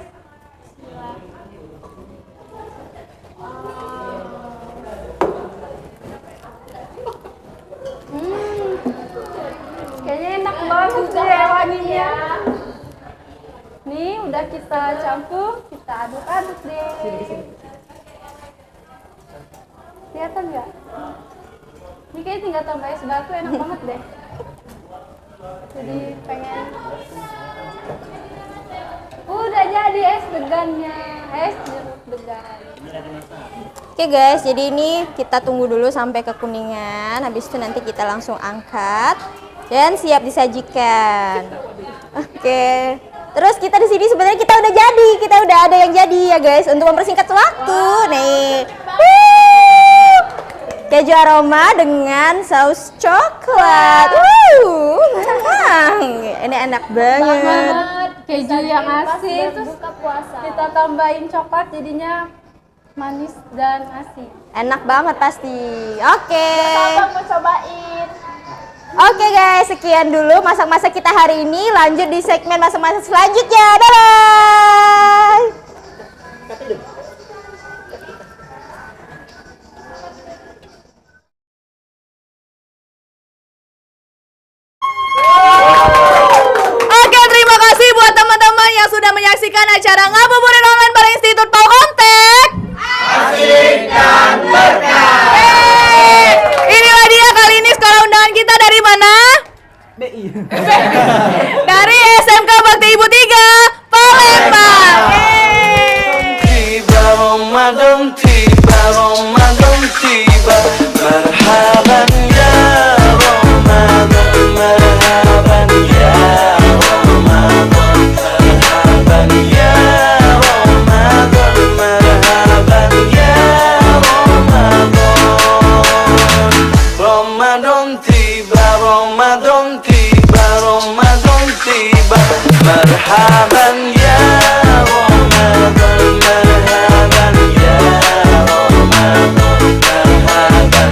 Kayaknya enak banget deh wanginya. Nih udah kita campur, kita aduk-aduk deh. Kelihatan nggak? Ini kayaknya tinggal tambah es batu, enak banget deh. Jadi pengen. Udah jadi es degannya, es jeruk degan. Oke guys, jadi ini kita tunggu dulu sampai kekuningan. Habis itu nanti kita langsung angkat dan siap disajikan. Oke. Terus kita di sini sebenarnya kita udah ada yang jadi ya guys untuk mempersingkat waktu. Nih. Keju aroma dengan saus coklat. Ini enak banget. Keju yang asin, terus buka puasa. kita tambahin coklat jadinya manis dan asin. Enak banget pasti. Oke. Abang mau cobain. Oke guys, sekian dulu masak-masak kita hari ini. Lanjut di segmen masak-masak selanjutnya. Dadah. Oke, terima kasih buat teman-teman yang sudah menyaksikan acara Ngabuburit Online bareng Institut Polkontek. Asik dan berkah. Inilah dia kali ini sekolah undangan kita dari mana? BI. Dari SMK Bakti Ibu 3 Palembang. Tiba Ramadan tiba, Ramadan tiba. Marhaban ya Ramadan, marhaban ya Ramadan, marhaban ya Ramadan, marhaban ya Ramadan. Ramadan tiba, Ramadan tiba, Ramadan tiba. Marhaban ya Ramadan, marhaban ya Ramadan, marhaban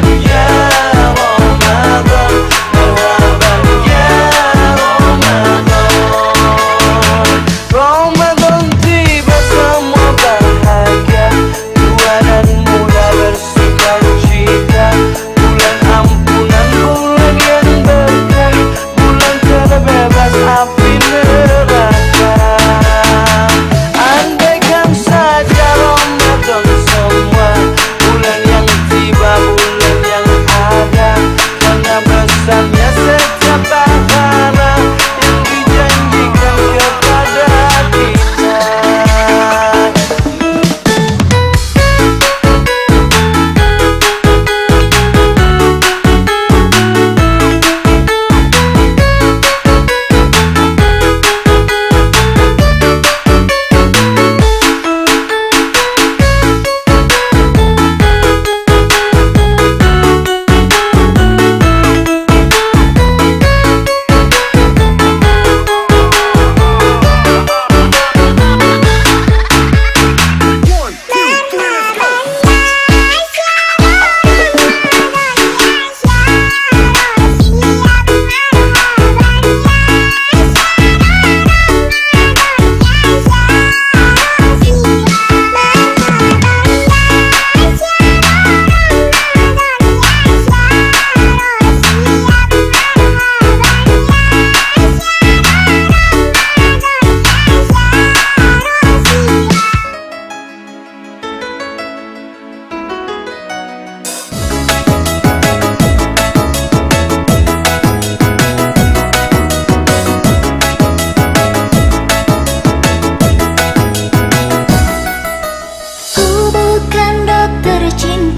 cinta